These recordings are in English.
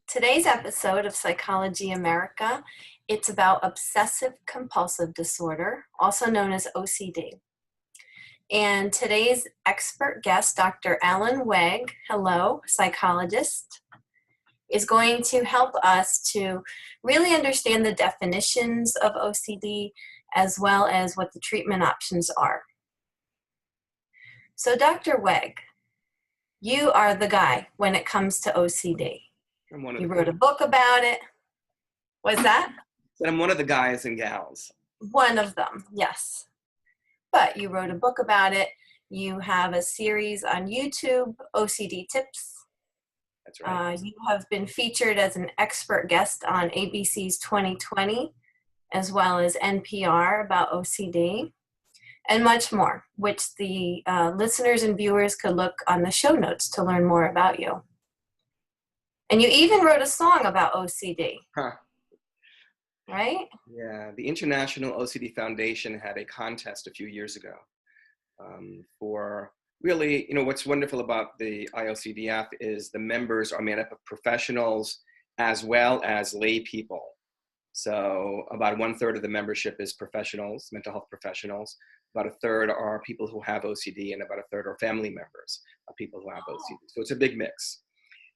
Today's episode of Psychology America, it's about obsessive compulsive disorder, also known as OCD. And today's expert guest, Dr. H Weg, hello, psychologist, is going to help us to really understand the definitions of OCD as well as what the treatment options are. So Dr. Weg, you are the guy when it comes to OCD. You wrote a book about it. What's that? I'm one of the guys and gals. One of them, yes. But you wrote a book about it. You have a series on YouTube, OCD Tips. That's right. You have been featured as an expert guest on ABC's 2020, as well as NPR about OCD, and much more, which the listeners and viewers could look on the show notes to learn more about you. And you even wrote a song about OCD. Huh. Right? Yeah, the International OCD Foundation had a contest a few years ago for really, what's wonderful about the IOCDF is the members are made up of professionals as well as lay people. So about 1/3 of the membership is professionals, mental health professionals. About 1/3 are people who have OCD, and about 1/3 are family members of people who have OCD. So it's a big mix.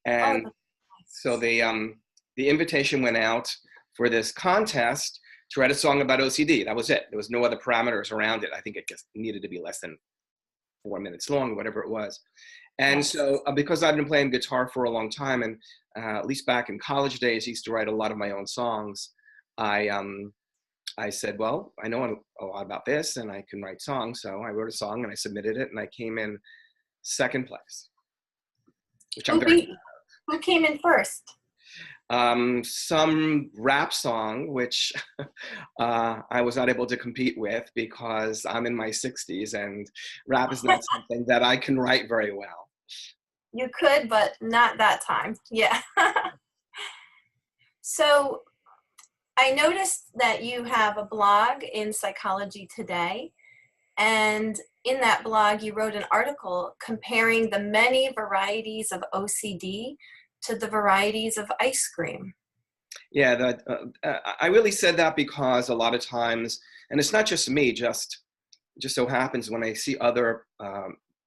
And so the invitation went out for this contest to write a song about OCD. That was it. There was no other parameters around it. I think it just needed to be less than 4 minutes long, whatever it was. And so because I've been playing guitar for a long time, and at least back in college days, I used to write a lot of my own songs. I said, well, I know a lot about this and I can write songs. So I wrote a song and I submitted it and I came in second place, which I'm very proud of. Who came in first? Some rap song, which I was not able to compete with because I'm in my 60s and rap is not something that I can write very well. You could, but not that time. Yeah. So I noticed that you have a blog in Psychology Today, and in that blog you wrote an article comparing the many varieties of OCD to the varieties of ice cream. Yeah, I really said that because a lot of times, and it's not just me, just so happens when I see other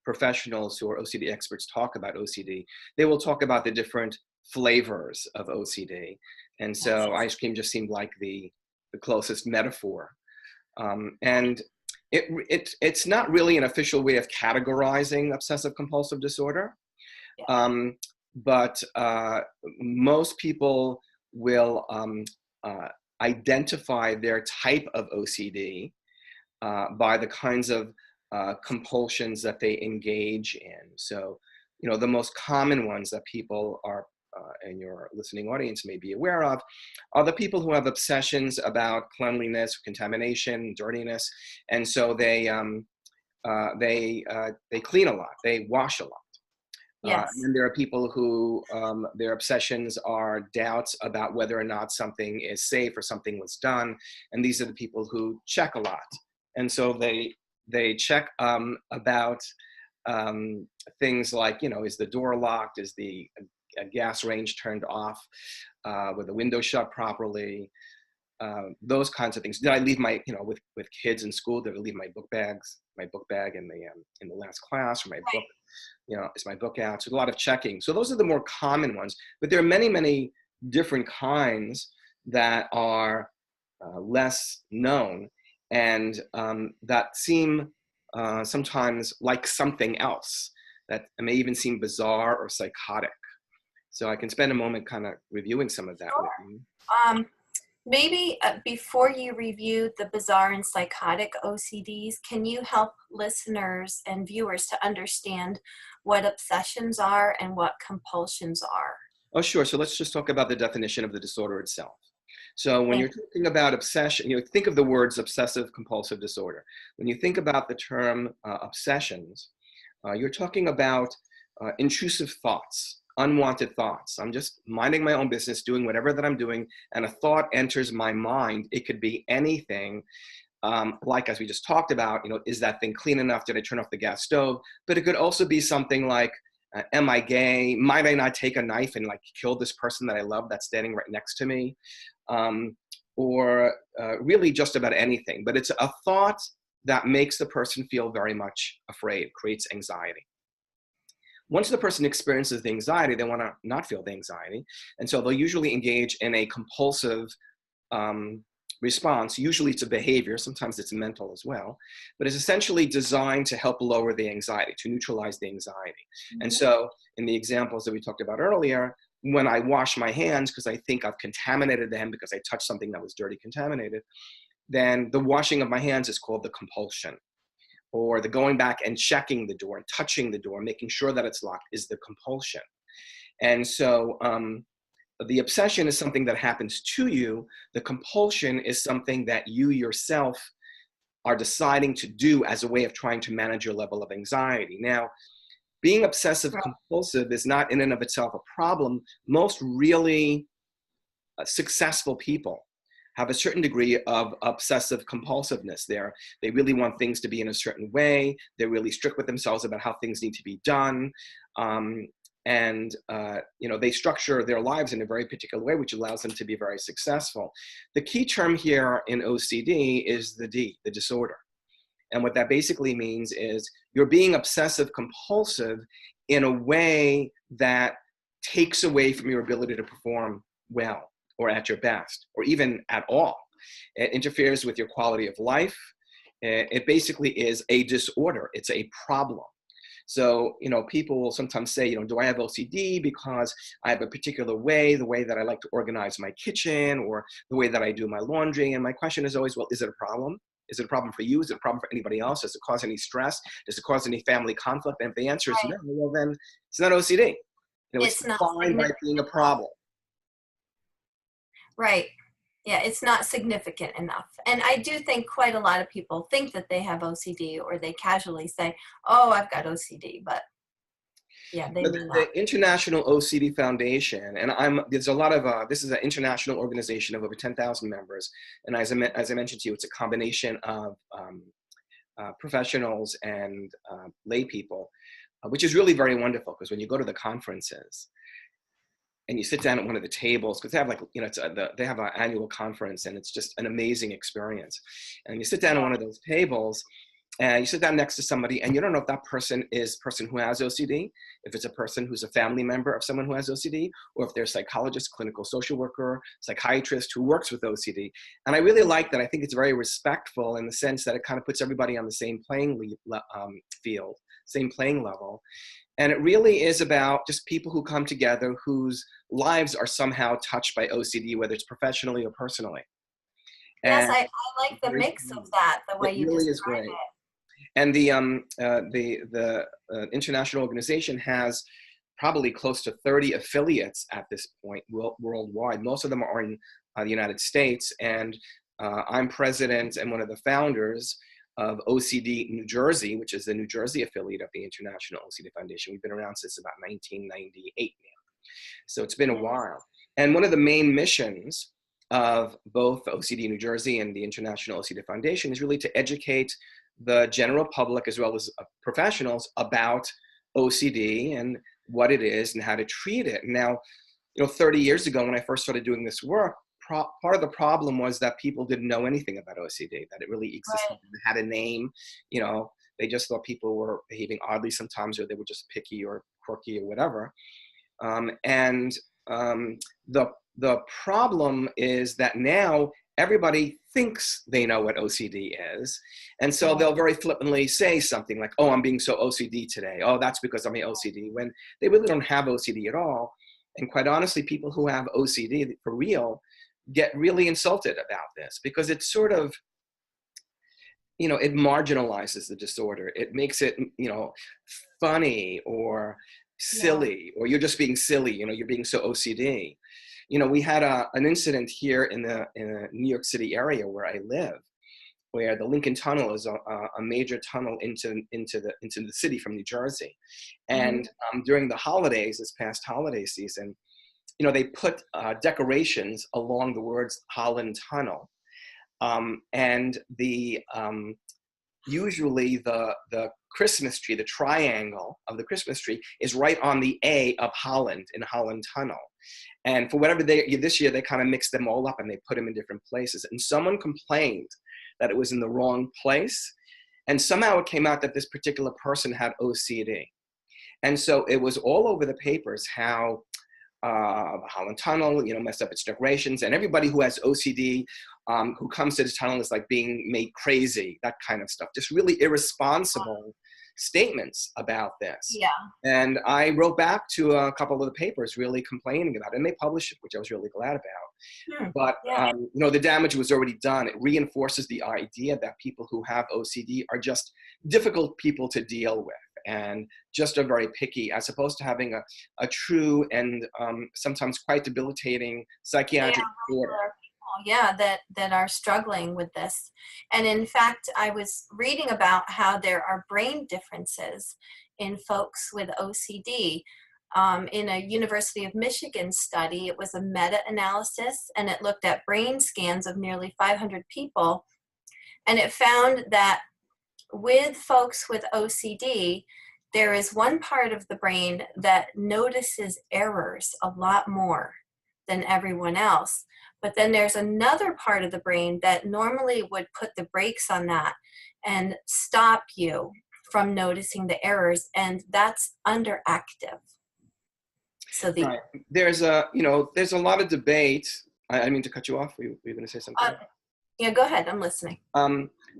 professionals who are OCD experts talk about OCD, they will talk about the different flavors of OCD. And so ice cream just seemed like the closest metaphor. And it's not really an official way of categorizing obsessive compulsive disorder. But most people will identify their type of OCD by the kinds of compulsions that they engage in. So, the most common ones that people are and your listening audience may be aware of are the people who have obsessions about cleanliness, contamination, dirtiness, and so they clean a lot, they wash a lot. Yes. And there are people who their obsessions are doubts about whether or not something is safe or something was done. And these are the people who check a lot. And so they check about things like, is the door locked? Is the gas range turned off? With the window shut properly? Those kinds of things. Did I leave my, with kids in school, did I leave my book bag in the last class, or my book? Is my book out? So a lot of checking. So those are the more common ones, but there are many, many different kinds that are less known and that seem sometimes like something else that may even seem bizarre or psychotic. So I can spend a moment kind of reviewing some of that with you. Maybe before you review the bizarre and psychotic OCDs, can you help listeners and viewers to understand what obsessions are and what compulsions are? Oh, sure. So let's just talk about the definition of the disorder itself. So when you're talking about obsession, think of the words obsessive compulsive disorder. When you think about the term obsessions, you're talking about intrusive thoughts, unwanted thoughts. I'm just minding my own business, doing whatever that I'm doing, and a thought enters my mind. It could be anything, like as we just talked about, is that thing clean enough? Did I turn off the gas stove? But it could also be something like, Am I gay? Might I not take a knife and like kill this person that I love that's standing right next to me? Or really just about anything. But it's a thought that makes the person feel very much afraid, creates anxiety. Once the person experiences the anxiety, they want to not feel the anxiety. And so they'll usually engage in a compulsive response. Usually it's a behavior, sometimes it's mental as well, but it's essentially designed to help lower the anxiety, to neutralize the anxiety. And so in the examples that we talked about earlier, when I wash my hands because I think I've contaminated them because I touched something that was dirty, contaminated, then the washing of my hands is called the compulsion. Or the going back and checking the door and touching the door, making sure that it's locked is the compulsion. And so the obsession is something that happens to you. The compulsion is something that you yourself are deciding to do as a way of trying to manage your level of anxiety. Now, being obsessive compulsive is not in and of itself a problem. Most really successful people have a certain degree of obsessive compulsiveness there. They really want things to be in a certain way. They're really strict with themselves about how things need to be done. They structure their lives in a very particular way, which allows them to be very successful. The key term here in OCD is the D, the disorder. And what that basically means is you're being obsessive compulsive in a way that takes away from your ability to perform well or at your best or even at all. It interferes with your quality of life. It basically is a disorder. It's a problem. So, people will sometimes say, do I have OCD because I have a particular way, the way that I like to organize my kitchen or the way that I do my laundry? And my question is always, well, is it a problem? Is it a problem for you? Is it a problem for anybody else? Does it cause any stress? Does it cause any family conflict? And if the answer is no, well, then it's not OCD. It's It's not defined by being a problem. Right. Yeah, it's not significant enough. And I do think quite a lot of people think that they have OCD, or they casually say, oh, I've got OCD, but yeah, they may not. The International OCD Foundation, and there's a lot of, this is an international organization of over 10,000 members. And as I mentioned to you, it's a combination of professionals and lay people, which is really very wonderful because when you go to the conferences, and you sit down at one of the tables, because they have they have an annual conference, and it's just an amazing experience. And you sit down at one of those tables, and you sit down next to somebody, and you don't know if that person is a person who has OCD, if it's a person who's a family member of someone who has OCD, or if they're a psychologist, clinical social worker, psychiatrist who works with OCD. And I really like that. I think it's very respectful in the sense that it kind of puts everybody on the same playing field, same playing level. And it really is about just people who come together whose lives are somehow touched by OCD, whether it's professionally or personally. Yes, I like the mix of that, the way you really describe is great. it. And the international organization has probably close to 30 affiliates at this point worldwide. Most of them are in the United States. And I'm president and one of the founders of OCD New Jersey, which is the New Jersey affiliate of the International OCD Foundation. We've been around since about 1998 now. So it's been a while. And one of the main missions of both OCD New Jersey and the International OCD Foundation is really to educate the general public as well as professionals about OCD and what it is and how to treat it. Now, 30 years ago when I first started doing this work, part of the problem was that people didn't know anything about OCD, that it really existed, Right. it had a name. They just thought people were behaving oddly sometimes, or they were just picky or quirky or whatever. The problem is that now everybody thinks they know what OCD is. And so they'll very flippantly say something like, oh, I'm being so OCD today. Oh, that's because I'm OCD, when they really don't have OCD at all. And quite honestly, people who have OCD for real get really insulted about this because it's sort of, it marginalizes the disorder. It makes it, funny or silly, or you're just being silly, you're being so OCD. We had an incident here in the New York City area where I live, where the Lincoln Tunnel is a major tunnel into the city from New Jersey. And during the holidays, this past holiday season, they put decorations along the words Holland Tunnel. And the usually the Christmas tree, the triangle of the Christmas tree, is right on the A of Holland, in Holland Tunnel. And for whatever this year, they kind of mixed them all up and they put them in different places. And someone complained that it was in the wrong place. And somehow it came out that this particular person had OCD. And so it was all over the papers how Holland Tunnel, messed up its decorations, and everybody who has OCD, who comes to the tunnel is like being made crazy, that kind of stuff. Just really irresponsible statements about this. Yeah. And I wrote back to a couple of the papers really complaining about it, and they published it, which I was really glad about. But, the damage was already done. It reinforces the idea that people who have OCD are just difficult people to deal with and just are very picky, as opposed to having a true and sometimes quite debilitating psychiatric disorder. Yeah, that are struggling with this. And in fact, I was reading about how there are brain differences in folks with OCD. In a University of Michigan study, it was a meta-analysis, and it looked at brain scans of nearly 500 people. And it found that with folks with OCD, there is one part of the brain that notices errors a lot more than everyone else. But then there's another part of the brain that normally would put the brakes on that and stop you from noticing the errors, and that's underactive. So right. There's a lot of debate. I didn't mean to cut you off. Were you going to say something? Yeah, go ahead. I'm listening.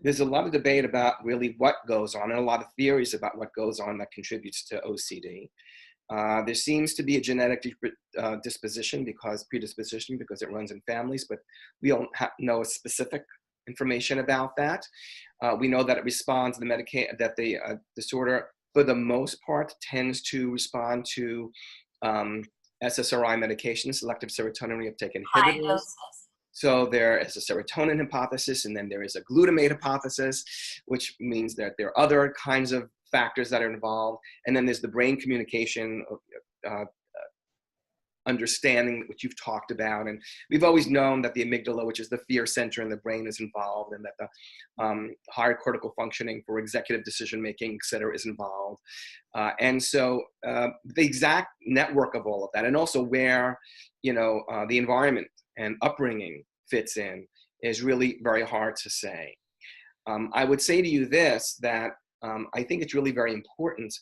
There's a lot of debate about really what goes on, and a lot of theories about what goes on that contributes to OCD. There seems to be a genetic predisposition because it runs in families, but we don't know specific information about that. We know that it responds to the disorder, for the most part, tends to respond to SSRI medication, selective serotonin reuptake inhibitors. So there is a serotonin hypothesis, and then there is a glutamate hypothesis, which means that there are other kinds of factors that are involved. And then there's the brain communication understanding, which you've talked about. And we've always known that the amygdala, which is the fear center in the brain, is involved, and that the higher cortical functioning for executive decision-making, et cetera, is involved. And so the exact network of all of that, and also where, the environment and upbringing fits in, is really very hard to say. I would say to you this, that I think it's really very important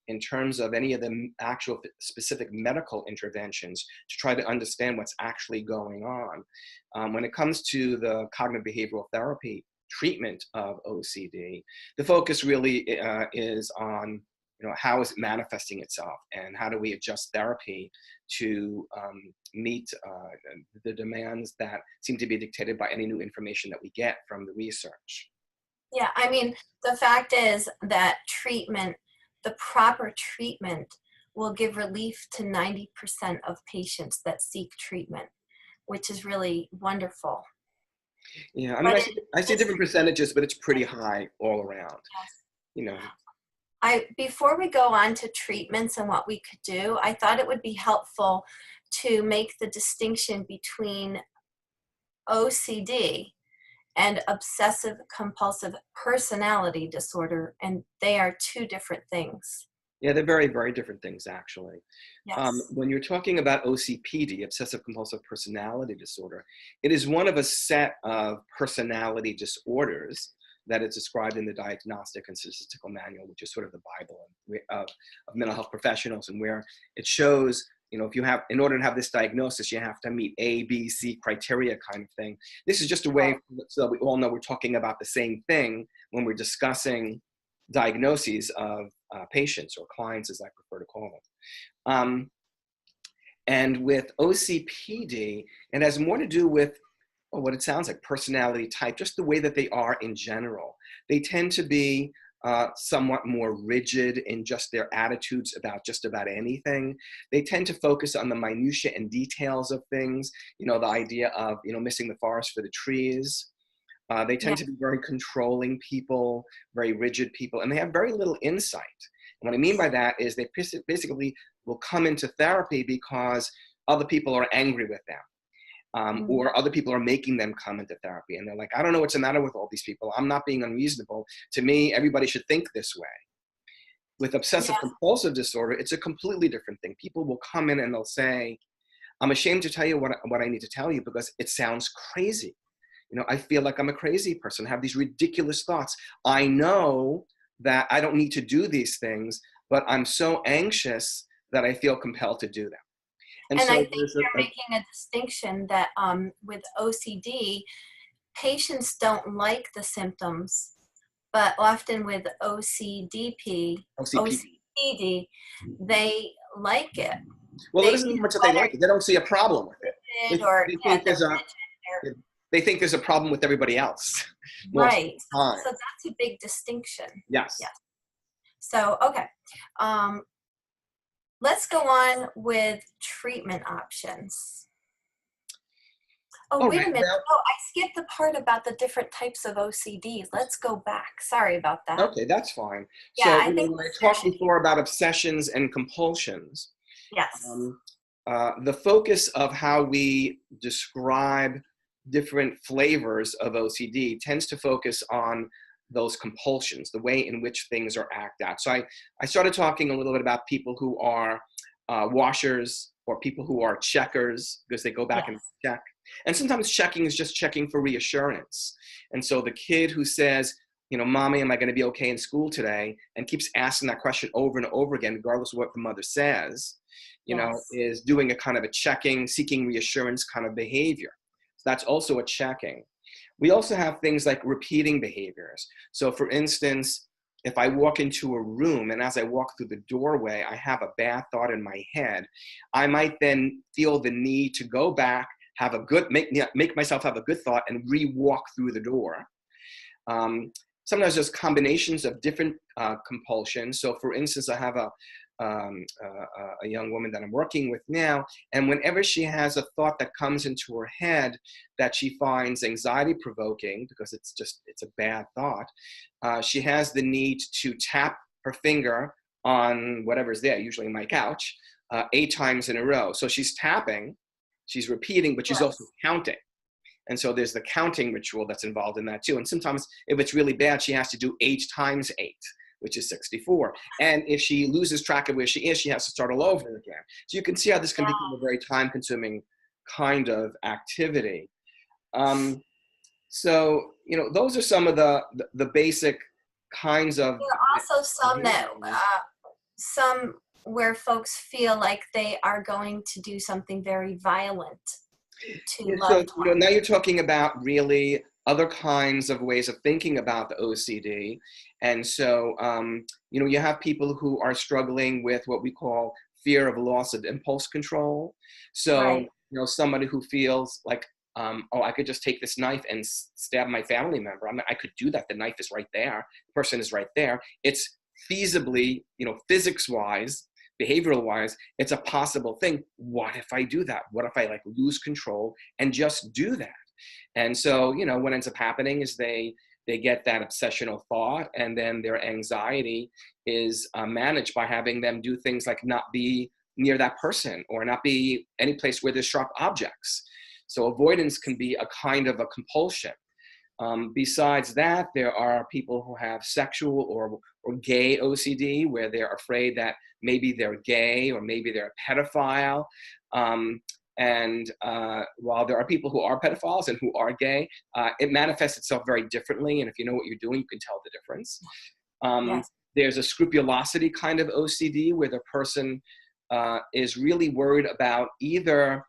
in terms of any of the actual specific medical interventions to try to understand what's actually going on. When it comes to the cognitive behavioral therapy treatment of OCD, the focus really is on how is it manifesting itself, and how do we adjust therapy to meet the demands that seem to be dictated by any new information that we get from the research. Yeah, I mean, the fact is that the proper treatment will give relief to 90% of patients that seek treatment, which is really wonderful. Yeah, I mean, I see different percentages, but it's pretty high all around. Yes. Before we go on to treatments and what we could do, I thought it would be helpful to make the distinction between OCD and obsessive compulsive personality disorder, and they are two different things. Yeah, they're very, very different things, actually. Yes. When you're talking about OCPD, obsessive compulsive personality disorder, it is one of a set of personality disorders that is described in the Diagnostic and Statistical Manual, which is sort of the Bible of mental health professionals, and where it shows, if you have, in order to have this diagnosis, you have to meet A, B, C criteria kind of thing. This is just a way so that we all know we're talking about the same thing when we're discussing diagnoses of patients, or clients, as I prefer to call them. And with OCPD, it has more to do with what it sounds like, personality type, just the way that they are in general. They tend to be somewhat more rigid in just their attitudes about just about anything. They tend to focus on the minutiae and details of things, the idea of, missing the forest for the trees. They tend to be very controlling people, very rigid people, and they have very little insight. And what I mean by that is they basically will come into therapy because other people are angry with them. Mhm. or other people are making them come into therapy. And they're like, I don't know what's the matter with all these people. I'm not being unreasonable. To me, everybody should think this way. With obsessive Yeah. compulsive disorder, it's a completely different thing. People will come in and they'll say, I'm ashamed to tell you what I need to tell you because it sounds crazy. I feel like I'm a crazy person, I have these ridiculous thoughts. I know that I don't need to do these things, but I'm so anxious that I feel compelled to do them. And And I so think there's you're making a distinction that with OCD, patients don't like the symptoms, but often with OCP. OCD, they like it. Well, it They, isn't even much that they whether like it. They don't see a problem with it. it's rigid or They yeah, think they're there's a rigid. they think there's a problem with everybody else most of Right. the time. So that's a big distinction. Yes. Yes. So, okay. Um, let's go on with treatment options. Oh, All wait right. a minute. Well, Oh, I skipped the part about the different types of OCD. Let's go back. Sorry about that. okay, that's fine. Yeah, So, I think when I there talked should, before about obsessions and compulsions, yes. um, the focus of how we describe different flavors of OCD tends to focus on those compulsions, the way in which things are acted out. So I started talking a little bit about people who are washers or people who are checkers because they go back and Yes. check. And sometimes checking is just checking for reassurance. And so the kid who says, Mommy, am I going to be okay in school today? And keeps asking that question over and over again, regardless of what the mother says, Yes. is doing a kind of a checking, seeking reassurance kind of behavior. So that's also a checking. We also have things like repeating behaviors. So for instance, if I walk into a room and as I walk through the doorway, I have a bad thought in my head, I might then feel the need to go back, have a good, make myself have a good thought and re-walk through the door. Sometimes there's combinations of different compulsions. So for instance, I have a young woman that I'm working with now, and whenever she has a thought that comes into her head that she finds anxiety provoking because it's a bad thought, she has the need to tap her finger on whatever's there, usually my couch, 8 times in a row. So she's tapping, she's repeating, but she's also Yes. counting. And so there's the counting ritual that's involved in that too. And sometimes if it's really bad, she has to do 8 times 8, which is 64. And if she loses track of where she is, she has to start all over again. So you can see how this can become a very time consuming kind of activity. So, those are some of the basic kinds of There are also some where folks feel like they are going to do something very violent to yeah, so loved ones. now you're talking about really other kinds of ways of thinking about the OCD, and so you have people who are struggling with what we call fear of loss of impulse control. So Right. somebody who feels like oh, I could just take this knife and stab my family member. I could do that. The knife is right there. The person is right there. It's feasibly, physics wise, behavioral wise, it's a possible thing. What if I do that? What if I lose control and just do that? And so, what ends up happening is they get that obsessional thought, and then their anxiety is managed by having them do things like not be near that person or not be any place where there's sharp objects. So avoidance can be a kind of a compulsion. Besides that, there are people who have sexual or gay OCD, where they're afraid that maybe they're gay or maybe they're a pedophile. And while there are people who are pedophiles and who are gay, it manifests itself very differently. And if you know what you're doing, you can tell the difference. Yes. There's a scrupulosity kind of OCD where the person is really worried about either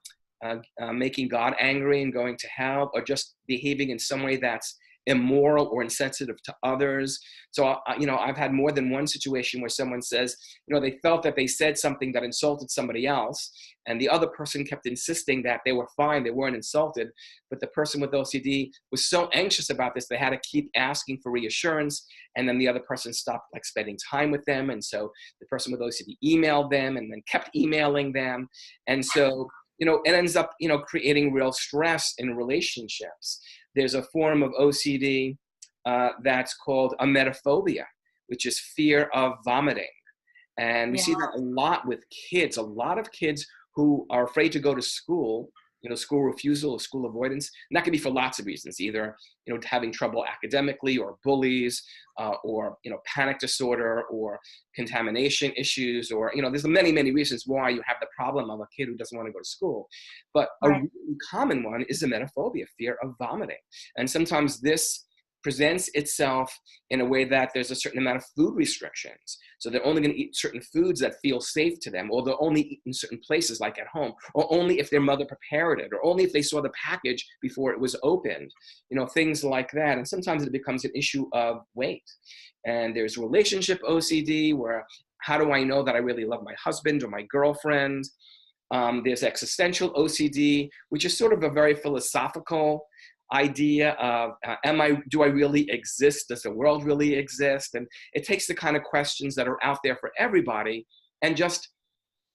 making God angry and going to hell, or just behaving in some way that's immoral or insensitive to others. So, I've had more than one situation where someone says, they felt that they said something that insulted somebody else, and the other person kept insisting that they were fine, they weren't insulted. But the person with OCD was so anxious about this, they had to keep asking for reassurance, and then the other person stopped spending time with them. And so the person with OCD emailed them and then kept emailing them. And so it ends up, creating real stress in relationships. There's a form of OCD that's called emetophobia, which is fear of vomiting. And we Yeah. see that a lot with kids. A lot of kids who are afraid to go to school school refusal or school avoidance. And that could be for lots of reasons, either, having trouble academically, or bullies, or, panic disorder, or contamination issues, or, there's many, many reasons why you have the problem of a kid who doesn't want to go to school. But a Right. really common one is emetophobia, fear of vomiting. And sometimes this presents itself in a way that there's a certain amount of food restrictions. So they're only going to eat certain foods that feel safe to them, or they'll only eat in certain places like at home, or only if their mother prepared it, or only if they saw the package before it was opened, things like that. And sometimes it becomes an issue of weight. And there's relationship OCD, where how do I know that I really love my husband or my girlfriend? There's existential OCD, which is sort of a very philosophical idea of do I really exist? Does the world really exist? And it takes the kind of questions that are out there for everybody and just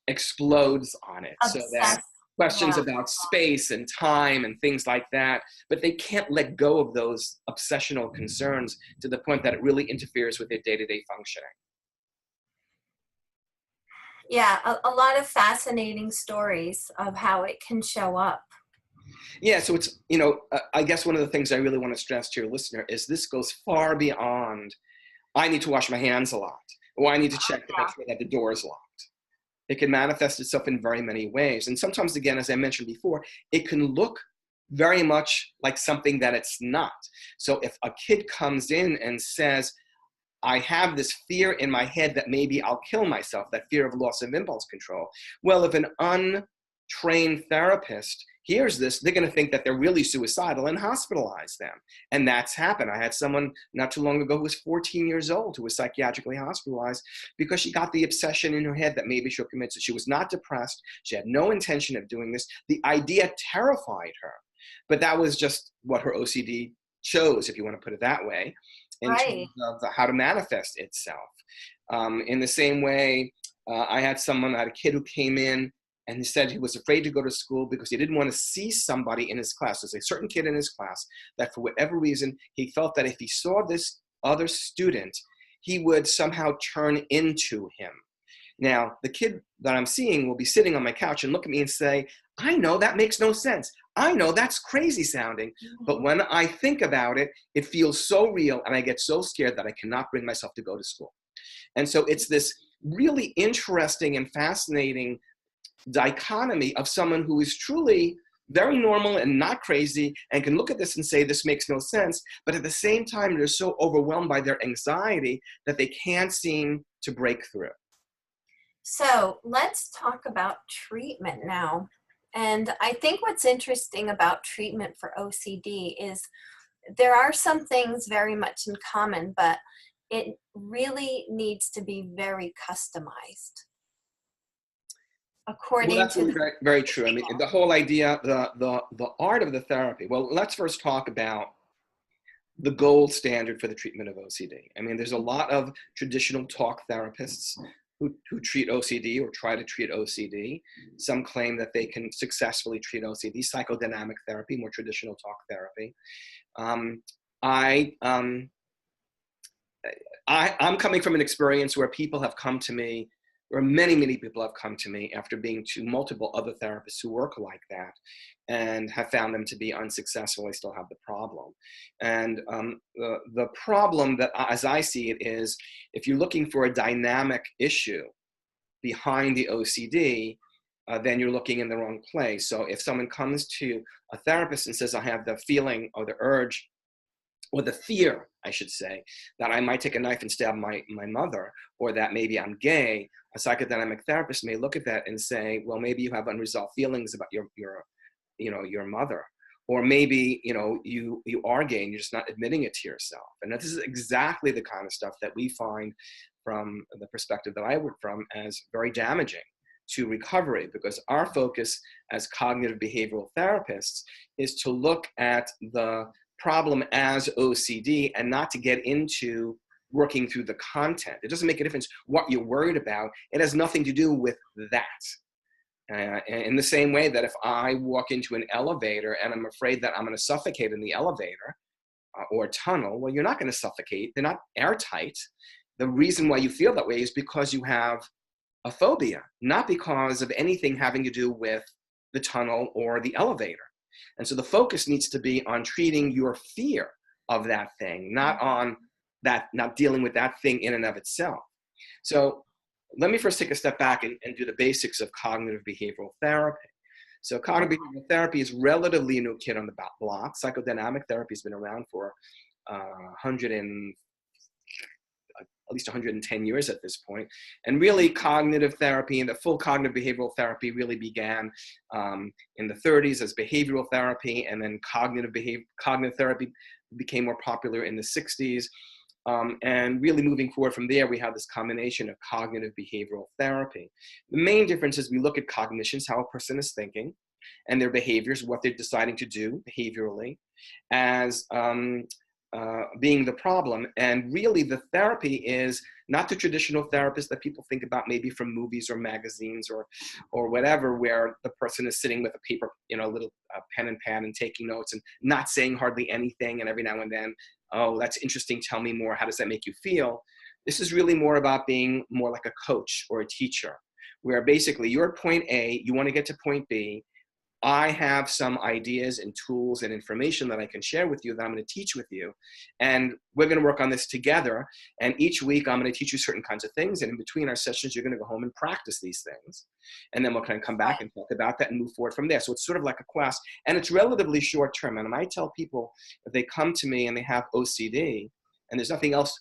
explodes on it. So that Obsessed. questions Yeah. about space and time and things like that, but they can't let go of those obsessional concerns to the point that it really interferes with their day-to-day functioning. Yeah, a lot of fascinating stories of how it can show up. Yeah, so it's, I guess one of the things I really want to stress to your listener is this goes far beyond, I need to wash my hands a lot, or I need to check to make sure that the door is locked. It can manifest itself in very many ways. And sometimes, again, as I mentioned before, it can look very much like something that it's not. So if a kid comes in and says, I have this fear in my head that maybe I'll kill myself, that fear of loss of impulse control. Well, if an untrained therapist hears this, they're going to think that they're really suicidal and hospitalize them. And that's happened. I had someone not too long ago who was 14 years old who was psychiatrically hospitalized because she got the obsession in her head that maybe she'll commit suicide. She was not depressed. She had no intention of doing this. The idea terrified her. But that was just what her OCD chose, if you want to put it that way, in Right. terms of how to manifest itself. In the same way, I had a kid who came in and he said he was afraid to go to school because he didn't want to see somebody in his class. There's a certain kid in his class that for whatever reason, he felt that if he saw this other student, he would somehow turn into him. Now, the kid that I'm seeing will be sitting on my couch and look at me and say, I know that makes no sense. I know that's crazy sounding. But when I think about it, it feels so real and I get so scared that I cannot bring myself to go to school. And so it's this really interesting and fascinating dichotomy of someone who is truly very normal and not crazy and can look at this and say, this makes no sense. But at the same time, they're so overwhelmed by their anxiety that they can't seem to break through. So let's talk about treatment now. And I think what's interesting about treatment for OCD is there are some things very much in common, but it really needs to be very customized Well, according that's to really the very, very true. I mean, the whole idea, the art of the therapy. Well, let's first talk about the gold standard for the treatment of OCD. I mean, there's a lot of traditional talk therapists who treat OCD or try to treat OCD. Some claim that they can successfully treat OCD. Psychodynamic therapy, more traditional talk therapy. I'm coming from an experience where people have come to me, or many, many people have come to me after being to multiple other therapists who work like that and have found them to be unsuccessful. They still have the problem. And the problem that, as I see it, is if you're looking for a dynamic issue behind the OCD, then you're looking in the wrong place. So if someone comes to a therapist and says, I have the feeling or the urge or the fear, I should say, that I might take a knife and stab my mother, or that maybe I'm gay, a psychodynamic therapist may look at that and say, well, maybe you have unresolved feelings about your mother, or maybe you are gay and you're just not admitting it to yourself. And this is exactly the kind of stuff that we find from the perspective that I work from as very damaging to recovery, because our focus as cognitive behavioral therapists is to look at the problem as OCD and not to get into working through the content. It doesn't make a difference what you're worried about. It has nothing to do with that. In the same way that if I walk into an elevator and I'm afraid that I'm going to suffocate in the elevator or tunnel, well, you're not going to suffocate. They're not airtight. The reason why you feel that way is because you have a phobia, not because of anything having to do with the tunnel or the elevator. And so the focus needs to be on treating your fear of that thing, not on that, not dealing with that thing in and of itself. So let me first take a step back and do the basics of cognitive behavioral therapy. So cognitive behavioral therapy is relatively a new kid on the block. Psychodynamic therapy has been around for 100 and at least 110 years at this point. And really cognitive therapy and the full cognitive behavioral therapy really began in the 30s as behavioral therapy, and then cognitive therapy became more popular in the 60s. And really moving forward from there, we have this combination of cognitive behavioral therapy. The main difference is we look at cognitions, how a person is thinking, and their behaviors, what they're deciding to do behaviorally, as being the problem. And really the therapy is not the traditional therapist that people think about maybe from movies or magazines or whatever, where the person is sitting with a paper, you know, a little pen and pad and taking notes and not saying hardly anything, and every now and then, oh, that's interesting, tell me more, how does that make you feel? This is really more about being more like a coach or a teacher, where basically you're at point A, you want to get to point B, I have some ideas and tools and information that I can share with you that I'm going to teach with you. And we're going to work on this together. And each week I'm going to teach you certain kinds of things. And in between our sessions, you're going to go home and practice these things. And then we'll kind of come back and talk about that and move forward from there. So it's sort of like a class, and it's relatively short term. And I tell people, if they come to me and they have OCD and there's nothing else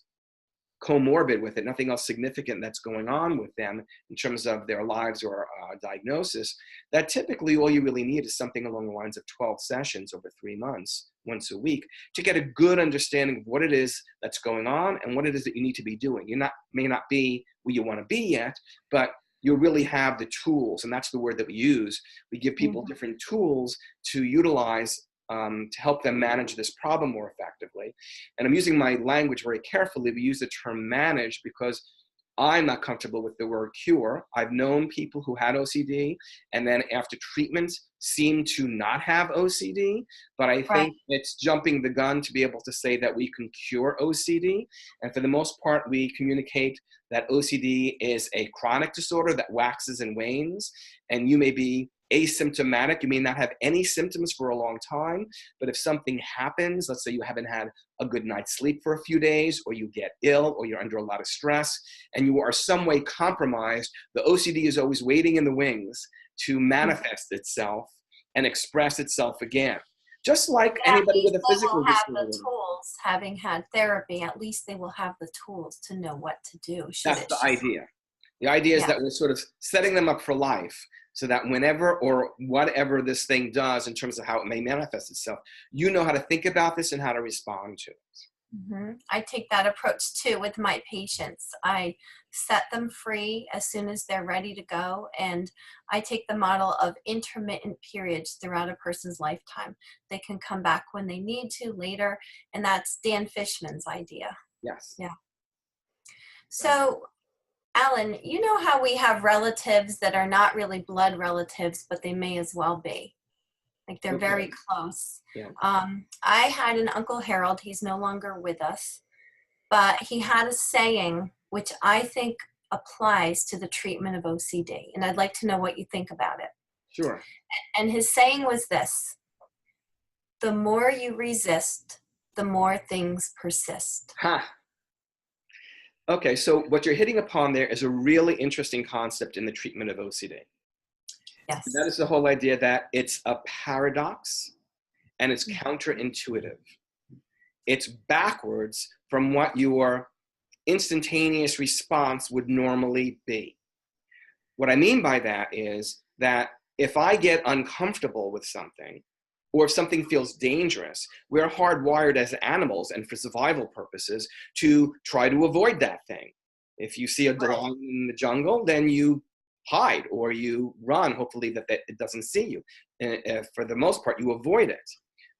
comorbid with it, nothing else significant that's going on with them in terms of their lives or diagnosis, that typically all you really need is something along the lines of 12 sessions over 3 months, once a week, to get a good understanding of what it is that's going on and what it is that you need to be doing. You may not be where you want to be yet, but you really have the tools, and that's the word that we use. We give people different tools to utilize to help them manage this problem more effectively. And I'm using my language very carefully. We use the term manage because I'm not comfortable with the word cure. I've known people who had OCD and then after treatment seem to not have OCD, but I think it's jumping the gun to be able to say that we can cure OCD. And for the most part, we communicate that OCD is a chronic disorder that waxes and wanes, and you may be asymptomatic. You may not have any symptoms for a long time, but if something happens, let's say you haven't had a good night's sleep for a few days, or you get ill, or you're under a lot of stress, and you are some way compromised, the OCD is always waiting in the wings to manifest itself and express itself again. Just like anybody with a physical disorder. They will have the tools, having had therapy, at least they will have the tools to know what to do. That's the idea. The idea is that we're sort of setting them up for life, so that whenever or whatever this thing does in terms of how it may manifest itself, you know how to think about this and how to respond to it. I take that approach too with my patients. I set them free as soon as they're ready to go, and I take the model of intermittent periods throughout a person's lifetime. They can come back when they need to later, and that's Dan Fishman's idea. Yes. Yeah. So, Alan, you know how we have relatives that are not really blood relatives, but they may as well be. Like they're very close. Yeah. I had an Uncle Harold. He's no longer with us, but he had a saying which I think applies to the treatment of OCD, and I'd like to know what you think about it. Sure. And his saying was this: the more you resist, the more things persist. Okay, so what you're hitting upon there is a really interesting concept in the treatment of OCD. Yes. And that is the whole idea that it's a paradox and it's counterintuitive. It's backwards from what your instantaneous response would normally be. What I mean by that is that if I get uncomfortable with something, or if something feels dangerous, we're hardwired as animals and for survival purposes to try to avoid that thing. If you see a lion in the jungle, then you hide or you run, hopefully that it doesn't see you. And for the most part, you avoid it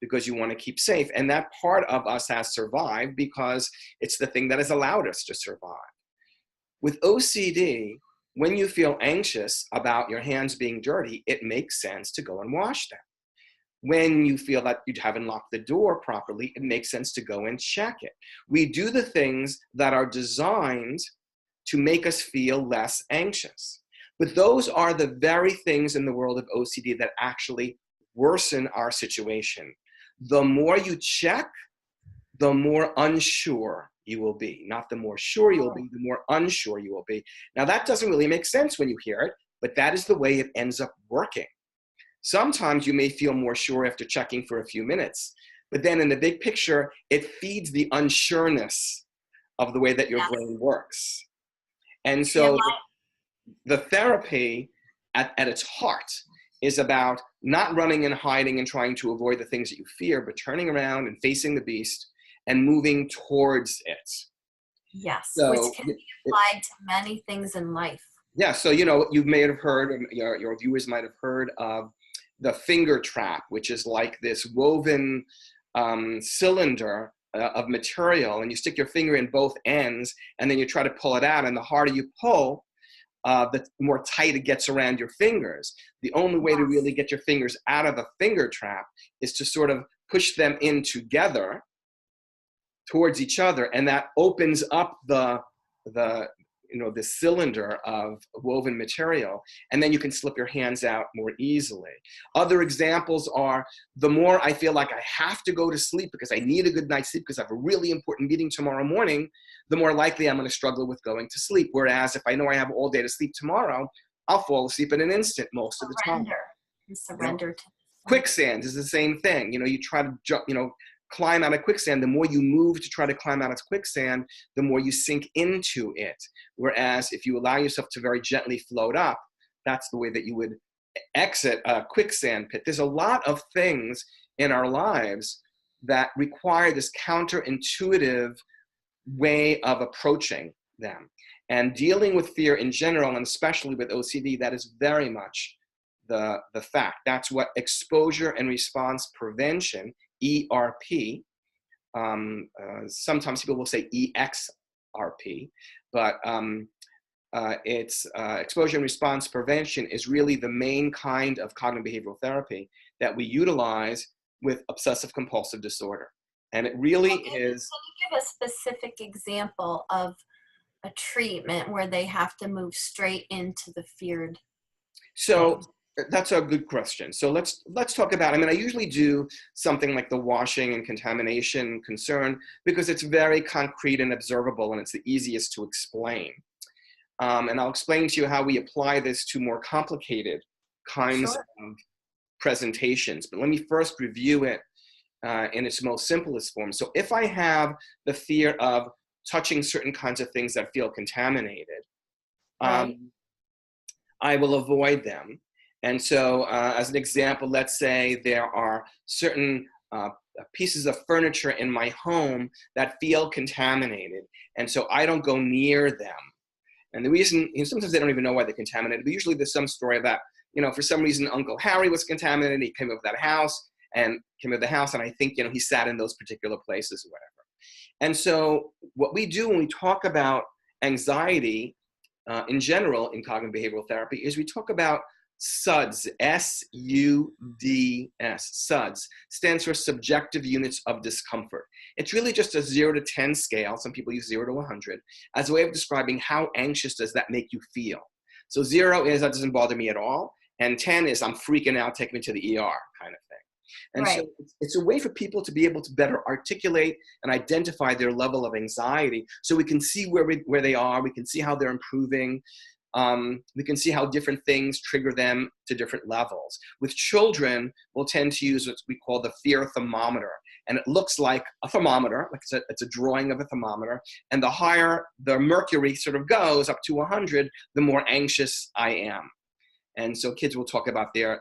because you want to keep safe. And that part of us has survived because it's the thing that has allowed us to survive. With OCD, when you feel anxious about your hands being dirty, it makes sense to go and wash them. When you feel that you haven't locked the door properly, it makes sense to go and check it. We do the things that are designed to make us feel less anxious. But those are the very things in the world of OCD that actually worsen our situation. The more you check, the more unsure you will be. Not the more sure you'll be, the more unsure you will be. Now, that doesn't really make sense when you hear it, but that is the way it ends up working. Sometimes you may feel more sure after checking for a few minutes, but then in the big picture, it feeds the unsureness of the way that your brain works. And so the therapy at its heart is about not running and hiding and trying to avoid the things that you fear, but turning around and facing the beast and moving towards it. Yes, So, which can be applied to many things in life. Yeah, so you may have heard, your viewers might have heard of the finger trap, which is like this woven cylinder of material, and you stick your finger in both ends, and then you try to pull it out, and the harder you pull, the more tight it gets around your fingers. The only way to really get your fingers out of the finger trap is to sort of push them in together towards each other, and that opens up the cylinder of woven material, and then you can slip your hands out more easily. Other examples are, the more I feel like I have to go to sleep because I need a good night's sleep because I have a really important meeting tomorrow morning, the more likely I'm going to struggle with going to sleep. Whereas if I know I have all day to sleep tomorrow, I'll fall asleep in an instant most of the time. Surrender to quicksand is the same thing. You try to jump, climb out of quicksand. The more you move to try to climb out of quicksand, the more you sink into it. Whereas if you allow yourself to very gently float up, that's the way that you would exit a quicksand pit. There's a lot of things in our lives that require this counterintuitive way of approaching them. And dealing with fear in general, and especially with OCD, that is very much the fact. That's what exposure and response prevention, ERP, sometimes people will say EXRP, but it's exposure and response prevention is really the main kind of cognitive behavioral therapy that we utilize with obsessive compulsive disorder. And it really is. Can you give a specific example of a treatment where they have to move straight into the feared? So that's a good question. So let's talk about, I usually do something like the washing and contamination concern because it's very concrete and observable, and it's the easiest to explain. And I'll explain to you how we apply this to more complicated kinds of presentations. But let me first review it in its most simplest form. So if I have the fear of touching certain kinds of things that feel contaminated, I will avoid them. And so as an example, let's say there are certain pieces of furniture in my home that feel contaminated. And so I don't go near them. And the reason, sometimes they don't even know why they're contaminated, but usually there's some story about, for some reason, Uncle Harry was contaminated. He came over the house, and I think, he sat in those particular places or whatever. And so what we do when we talk about anxiety in general in cognitive behavioral therapy is we talk about SUDS, S-U-D-S. SUDS stands for subjective units of discomfort. It's really just a 0 to 10 scale. Some people use 0 to 100 as a way of describing how anxious does that make you feel. So 0 is that doesn't bother me at all, and 10 is I'm freaking out, take me to the ER kind of thing. And so it's a way for people to be able to better articulate and identify their level of anxiety so we can see where they are, we can see how they're improving. We can see how different things trigger them to different levels. With children, we'll tend to use what we call the fear thermometer. And it looks like a thermometer, like it's a drawing of a thermometer. And the higher the mercury sort of goes up to 100, the more anxious I am. And so kids will talk about their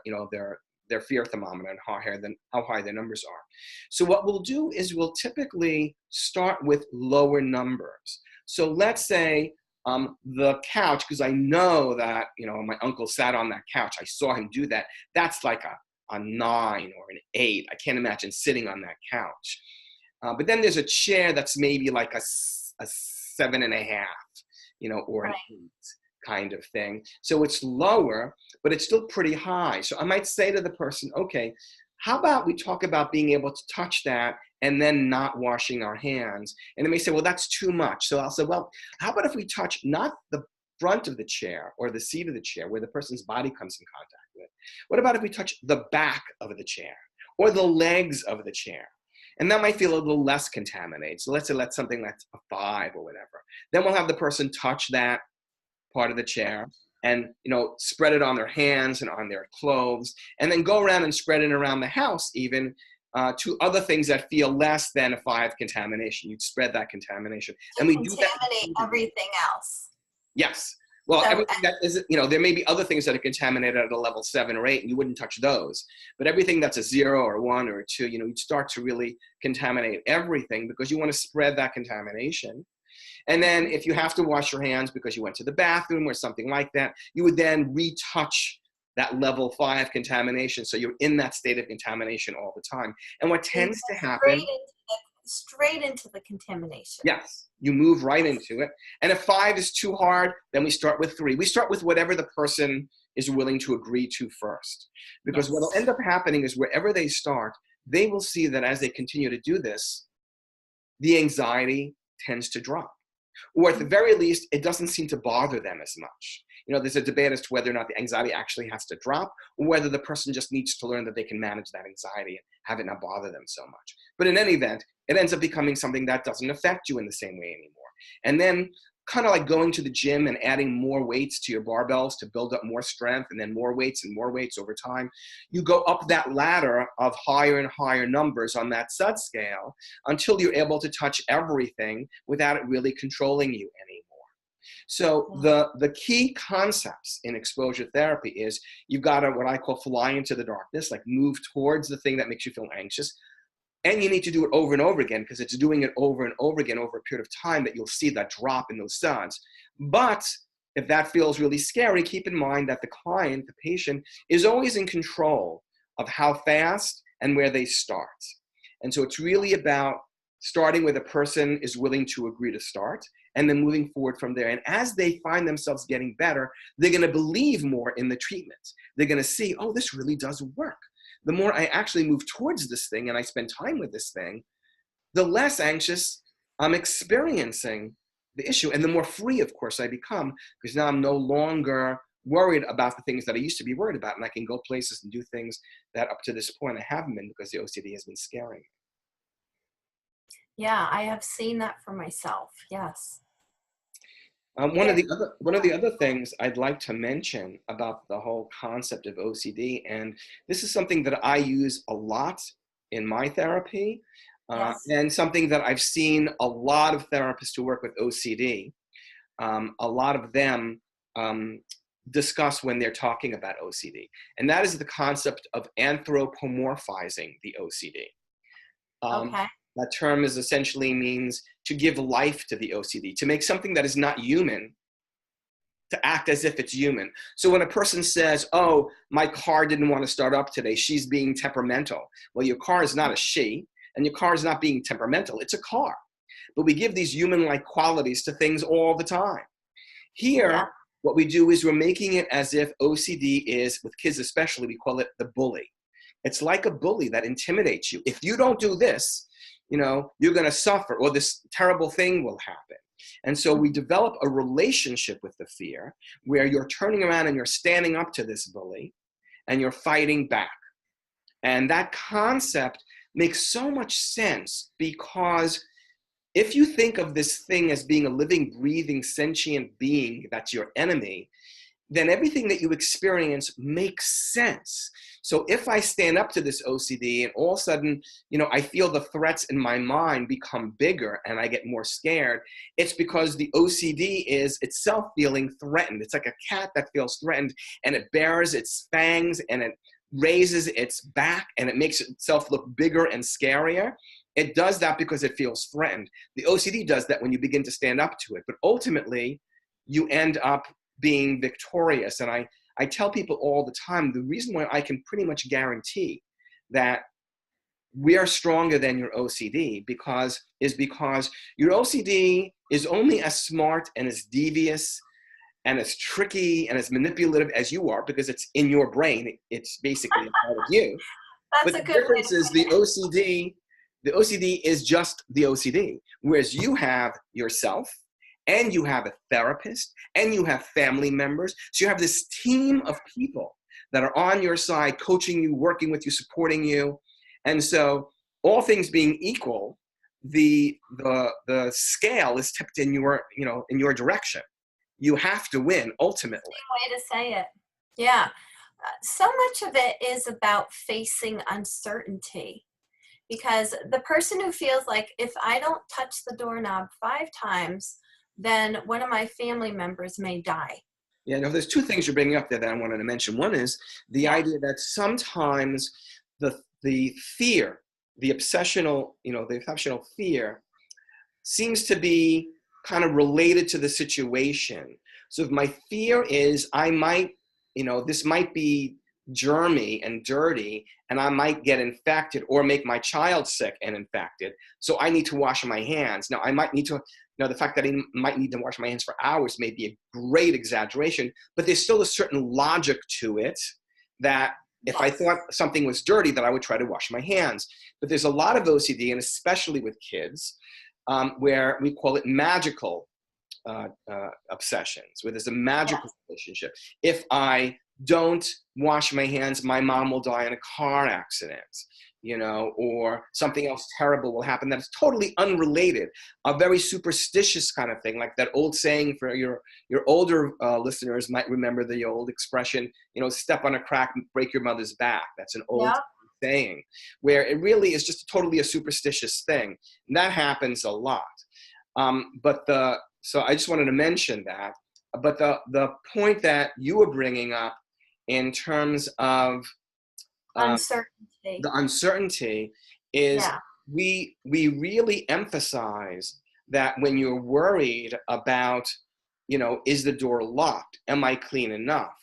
fear thermometer and how high their numbers are. So what we'll do is we'll typically start with lower numbers. So let's say the couch, because I know that, my uncle sat on that couch. I saw him do that. That's like a 9 or an 8. I can't imagine sitting on that couch. But then there's a chair that's maybe like a 7.5, or an 8 kind of thing. So it's lower, but it's still pretty high. So I might say to the person, okay, how about we talk about being able to touch that and then not washing our hands? And they may say, well, that's too much. So I'll say, well, how about if we touch not the front of the chair or the seat of the chair where the person's body comes in contact with? What about if we touch the back of the chair or the legs of the chair? And that might feel a little less contaminated. So let's say that's something that's a 5 or whatever. Then we'll have the person touch that part of the chair and, you know, spread it on their hands and on their clothes, and then go around and spread it around the house even to other things that feel less than a 5 contamination. You'd spread that contamination. And we do that. Contaminate everything else. Yes. Well, So, everything that is, you know, there may be other things that are contaminated at a level 7 or 8, and you wouldn't touch those. But everything that's a 0 or 1 or a 2, you know, you'd start to really contaminate everything because you want to spread that contamination. And then if you have to wash your hands because you went to the bathroom or something like that, you would then retouch that level 5 contamination. So you're in that state of contamination all the time. And what tends to happen, straight into the contamination. yes, you move right into it. And if 5 is too hard, then we start with 3. We start with whatever the person is willing to agree to first. Because what will end up happening is wherever they start, they will see that as they continue to do this, the anxiety tends to drop. Or at the very least, it doesn't seem to bother them as much. You know, there's a debate as to whether or not the anxiety actually has to drop, or whether the person just needs to learn that they can manage that anxiety and have it not bother them so much. But in any event, it ends up becoming something that doesn't affect you in the same way anymore. And then kind of like going to the gym and adding more weights to your barbells to build up more strength, and then more weights and more weights over time, you go up that ladder of higher and higher numbers on that SUD scale until you're able to touch everything without it really controlling you anymore. So the key concepts in exposure therapy is you've got to, what I call, fly into the darkness, like move towards the thing that makes you feel anxious. And you need to do it over and over again, because it's doing it over and over again over a period of time that you'll see that drop in those SUDs. But if that feels really scary, keep in mind that the client, the patient, is always in control of how fast and where they start. And so it's really about starting where the person is willing to agree to start, and then moving forward from there. And as they find themselves getting better, they're going to believe more in the treatment. They're going to see, oh, this really does work. The more I actually move towards this thing and I spend time with this thing, the less anxious I'm experiencing the issue, and the more free, of course, I become, because now I'm no longer worried about the things that I used to be worried about, and I can go places and do things that up to this point I haven't been, because the OCD has been scaring me. Yeah, I have seen that for myself. Yes. One of the other things I'd like to mention about the whole concept of OCD, and this is something that I use a lot in my therapy, and something that I've seen a lot of therapists who work with OCD, a lot of them discuss when they're talking about OCD, and that is the concept of anthropomorphizing the OCD. That term is essentially means to give life to the OCD, to make something that is not human to act as if it's human. So when a person says, oh, my car didn't want to start up today, she's being temperamental. Well, your car is not a she, and your car is not being temperamental, it's a car. But we give these human-like qualities to things all the time. Here, what we do is we're making it as if OCD is, with kids especially, we call it the bully. It's like a bully that intimidates you. If you don't do this, you know, you're going to suffer, or this terrible thing will happen. And so we develop a relationship with the fear where you're turning around and you're standing up to this bully and you're fighting back. And that concept makes so much sense, because if you think of this thing as being a living, breathing, sentient being that's your enemy, then everything that you experience makes sense. So if I stand up to this OCD and all of a sudden, you know, I feel the threats in my mind become bigger and I get more scared, it's because the OCD is itself feeling threatened. It's like a cat that feels threatened, and it bares its fangs and it raises its back and it makes itself look bigger and scarier. It does that because it feels threatened. The OCD does that when you begin to stand up to it, but ultimately you end up being victorious. And I tell people all the time, the reason why I can pretty much guarantee that we are stronger than your OCD is because your OCD is only as smart and as devious and as tricky and as manipulative as you are, because it's in your brain. It's basically a part of you. But the difference is the OCD is just the OCD, whereas you have yourself and you have a therapist, and you have family members. So you have this team of people that are on your side, coaching you, working with you, supporting you. And so all things being equal, the scale is tipped in your direction. You have to win ultimately. Way to say it. Yeah. So much of it is about facing uncertainty, because the person who feels like, if I don't touch the doorknob 5 times, then one of my family members may die. Yeah, no, there's two things you're bringing up there that I wanted to mention. One is the idea that sometimes the fear, the obsessional fear seems to be kind of related to the situation. So if my fear is I might, this might be germy and dirty, and I might get infected or make my child sick and infected, so I need to wash my hands. Now, I might need to, the fact that I might need to wash my hands for hours may be a great exaggeration, but there's still a certain logic to it that if I thought something was dirty, that I would try to wash my hands. But there's a lot of OCD, and especially with kids, where we call it magical obsessions, where there's a magical relationship. If I don't wash my hands, my mom will die in a car accident, or something else terrible will happen that's totally unrelated. A very superstitious kind of thing, like that old saying, for your older listeners might remember the old expression, step on a crack, break your mother's back. That's an old saying, where it really is just totally a superstitious thing. And that happens a lot. So I just wanted to mention that. But the point that you were bringing up in terms of Uncertainty. the uncertainty is we really emphasize that when you're worried about, is the door locked? Am I clean enough?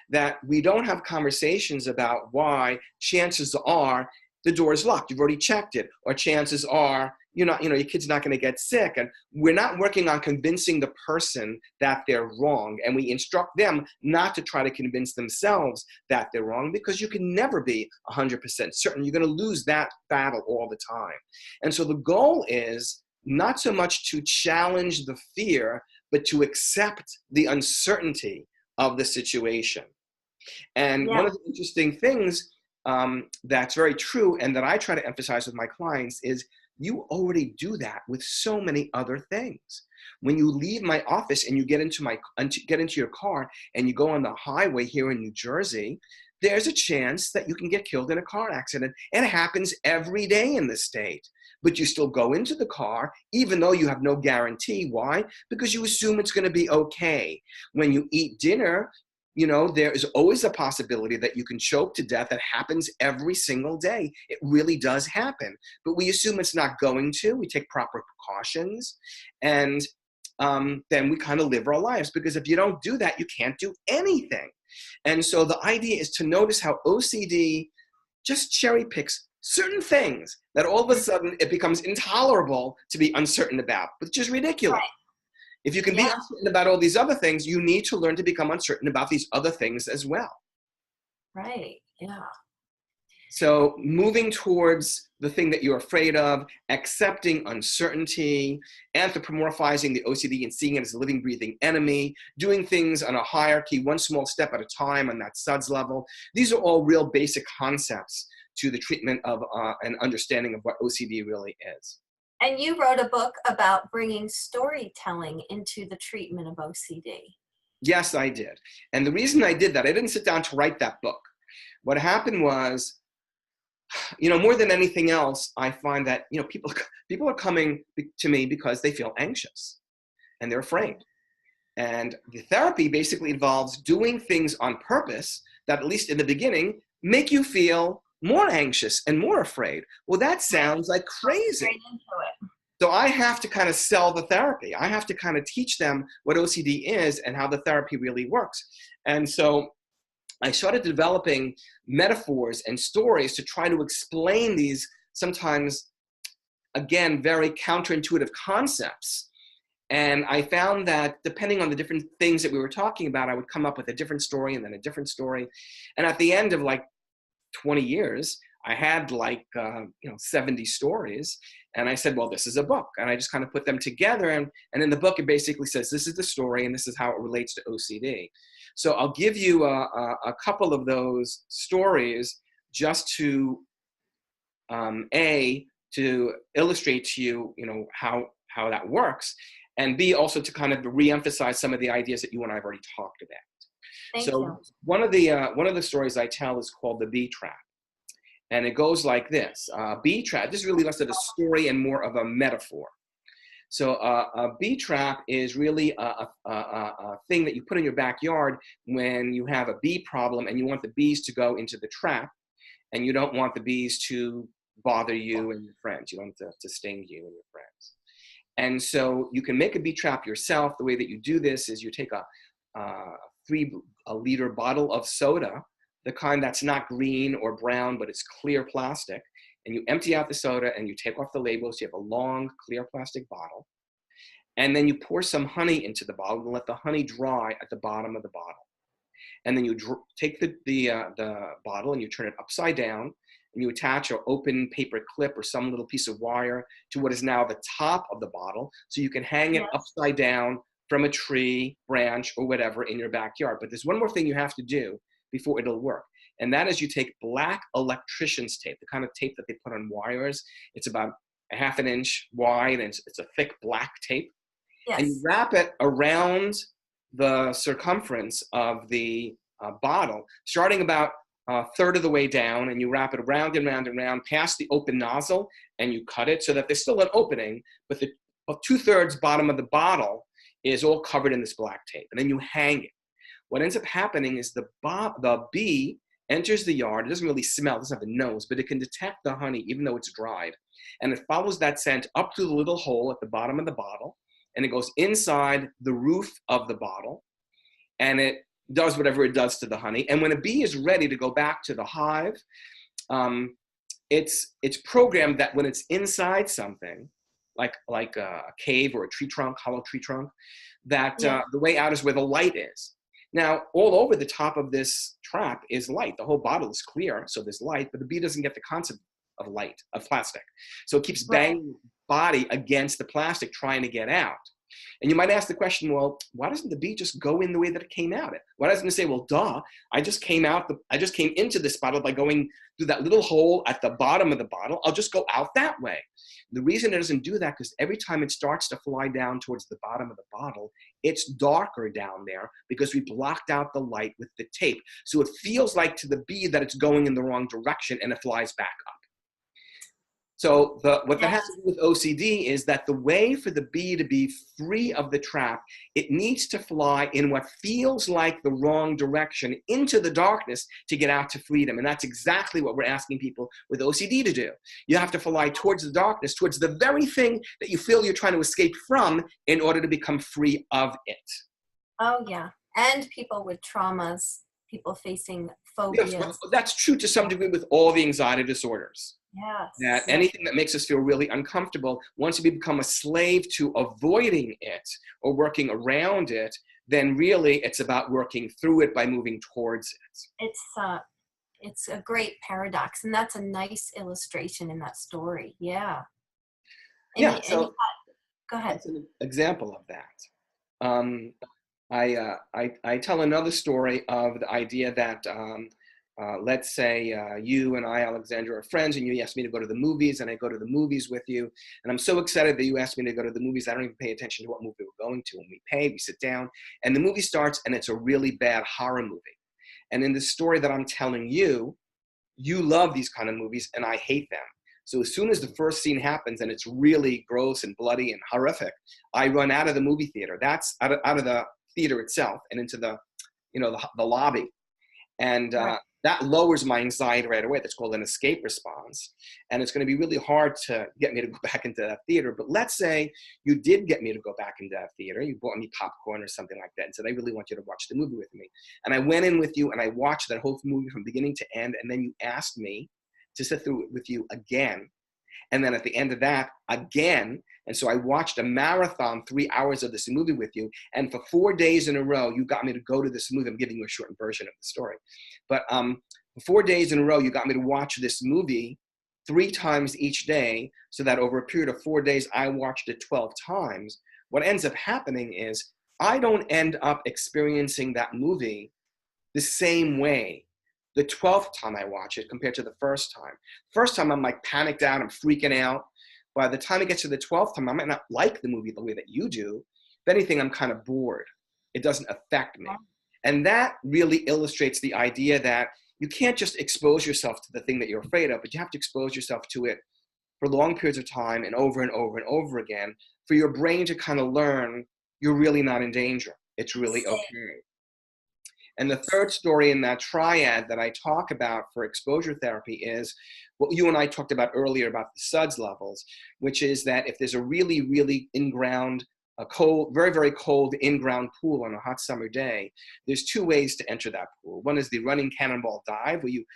That we don't have conversations about why chances are the door is locked. You've already checked it. Or chances are your kid's not going to get sick. And we're not working on convincing the person that they're wrong. And we instruct them not to try to convince themselves that they're wrong, because you can never be 100% certain. You're going to lose that battle all the time. And so the goal is not so much to challenge the fear, but to accept the uncertainty of the situation. And one of the interesting things that's very true, and that I try to emphasize with my clients, is you already do that with so many other things. When you leave my office and you get into your car and you go on the highway here in New Jersey, there's a chance that you can get killed in a car accident. And it happens every day in the state. But you still go into the car, even though you have no guarantee. Why? Because you assume it's going to be okay. When you eat dinner, there is always a possibility that you can choke to death. That happens every single day. It really does happen. But we assume it's not going to. We take proper precautions. And then we kind of live our lives. Because if you don't do that, you can't do anything. And so the idea is to notice how OCD just cherry picks certain things that all of a sudden it becomes intolerable to be uncertain about, which is ridiculous. Right. If you can be uncertain about all these other things, you need to learn to become uncertain about these other things as well. Right, yeah. So moving towards the thing that you're afraid of, accepting uncertainty, anthropomorphizing the OCD and seeing it as a living, breathing enemy, doing things on a hierarchy, one small step at a time on that SUDS level. These are all real basic concepts to the treatment of and understanding of what OCD really is. And you wrote a book about bringing storytelling into the treatment of OCD. Yes, I did. And the reason I did that, I didn't sit down to write that book. What happened was, more than anything else, I find that, people are coming to me because they feel anxious and they're afraid. And the therapy basically involves doing things on purpose that, at least in the beginning, make you feel more anxious and more afraid. Well, that sounds like crazy. So I have to kind of sell the therapy. I have to kind of teach them what OCD is and how the therapy really works. And so I started developing metaphors and stories to try to explain these sometimes, again, very counterintuitive concepts. And I found that depending on the different things that we were talking about, I would come up with a different story and then a different story. And at the end of 20 years, I had like, 70 stories. And I said, well, this is a book. And I just kind of put them together. And in the book, it basically says, this is the story and this is how it relates to OCD. So I'll give you a couple of those stories just to, to illustrate to you, how that works. And B, also to kind of reemphasize some of the ideas that you and I have already talked about. Thank So you. one of the stories I tell is called the bee trap. And it goes like this. Bee trap, this is really less of a story and more of a metaphor. So a bee trap is really a thing that you put in your backyard when you have a bee problem and you want the bees to go into the trap and you don't want the bees to bother you and your friends. You don't want to sting you and your friends. And so you can make a bee trap yourself. The way that you do this is you take a 3-liter bottle of soda, the kind that's not green or brown, but it's clear plastic. And you empty out the soda and you take off the labels. You have a long, clear plastic bottle. And then you pour some honey into the bottle and let the honey dry at the bottom of the bottle. And then you take the bottle and you turn it upside down and you attach an open paper clip or some little piece of wire to what is now the top of the bottle. So you can hang it upside down from a tree, branch, or whatever in your backyard. But there's one more thing you have to do before it'll work. And that is you take black electrician's tape, the kind of tape that they put on wires. It's about a half an inch wide and it's a thick black tape. Yes. And you wrap it around the circumference of the bottle, starting about a third of the way down, and you wrap it around and round and round past the open nozzle, and you cut it so that there's still an opening, but the 2/3 bottom of the bottle is all covered in this black tape. And then you hang it. What ends up happening is the bee enters the yard. It doesn't really smell, it doesn't have a nose, but it can detect the honey even though it's dried. And it follows that scent up through the little hole at the bottom of the bottle, and it goes inside the roof of the bottle, and it does whatever it does to the honey. And when a bee is ready to go back to the hive, it's programmed that when it's inside something, like a cave or a tree trunk, hollow tree trunk, that the way out is where the light is. Now, all over the top of this trap is light. The whole bottle is clear, so there's light, but the bee doesn't get the concept of light, of plastic. So it keeps banging body against the plastic trying to get out. And you might ask the question, well, why doesn't the bee just go in the way that it came out? Why doesn't it say, well, duh, I just came into this bottle by going through that little hole at the bottom of the bottle. I'll just go out that way. The reason it doesn't do that, because every time it starts to fly down towards the bottom of the bottle, it's darker down there because we blocked out the light with the tape. So it feels like to the bee that it's going in the wrong direction and it flies back up. So what that has to do with OCD is that the way for the bee to be free of the trap, it needs to fly in what feels like the wrong direction into the darkness to get out to freedom. And that's exactly what we're asking people with OCD to do. You have to fly towards the darkness, towards the very thing that you feel you're trying to escape from in order to become free of it. Oh, yeah. And people with traumas, people facing phobias. Yes, well, that's true to some degree with all the anxiety disorders. Yes. That anything that makes us feel really uncomfortable, once we become a slave to avoiding it or working around it, then really it's about working through it by moving towards it. It's a great paradox, and that's a nice illustration in that story. Yeah. So go ahead. That's an example of that. I tell another story of the idea that let's say you and I, Alexandra, are friends, and you asked me to go to the movies, and I go to the movies with you, and I'm so excited that you asked me to go to the movies, I don't even pay attention to what movie we're going to. When we pay, we sit down, and the movie starts, and it's a really bad horror movie. And in the story that I'm telling you, you love these kind of movies, and I hate them. So as soon as the first scene happens, and it's really gross and bloody and horrific, I run out of the movie theater. That's out of the theater itself and into the lobby. And that lowers my anxiety right away. That's called an escape response. And it's going to be really hard to get me to go back into that theater. But let's say you did get me to go back into that theater. You bought me popcorn or something like that and said, I really want you to watch the movie with me. And I went in with you and I watched that whole movie from beginning to end. And then you asked me to sit through it with you again. And then at the end of that, again. And so I watched a marathon 3 hours of this movie with you. And for 4 days in a row, you got me to go to this movie. I'm giving you a shortened version of the story. But for 4 days in a row, you got me to watch this movie 3 times each day, so that over a period of 4 days, I watched it 12 times. What ends up happening is I don't end up experiencing that movie the same way the 12th time I watch it compared to the first time. First time, I'm like panicked out, I'm freaking out. By the time it gets to the 12th time, I might not like the movie the way that you do. If anything, I'm kind of bored. It doesn't affect me. And that really illustrates the idea that you can't just expose yourself to the thing that you're afraid of, but you have to expose yourself to it for long periods of time and over and over and over again for your brain to kind of learn you're really not in danger. It's really okay. And the third story in that triad that I talk about for exposure therapy is what you and I talked about earlier about the SUDS levels, which is that if there's a really, really in-ground, a cold, very, very cold in-ground pool on a hot summer day, there's 2 ways to enter that pool. One is the running cannonball dive, where you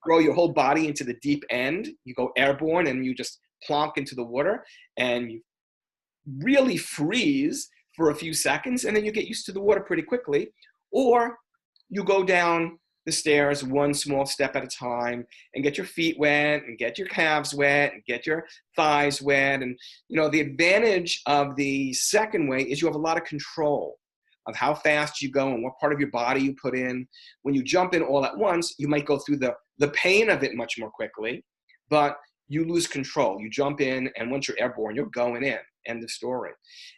throw your whole body into the deep end, you go airborne and you just plonk into the water and you really freeze for a few seconds and then you get used to the water pretty quickly. Or you go down the stairs one small step at a time and get your feet wet and get your calves wet and get your thighs wet. And, the advantage of the second way is you have a lot of control of how fast you go and what part of your body you put in. When you jump in all at once, you might go through the pain of it much more quickly, but you lose control. You jump in, and once you're airborne, you're going in. End of story.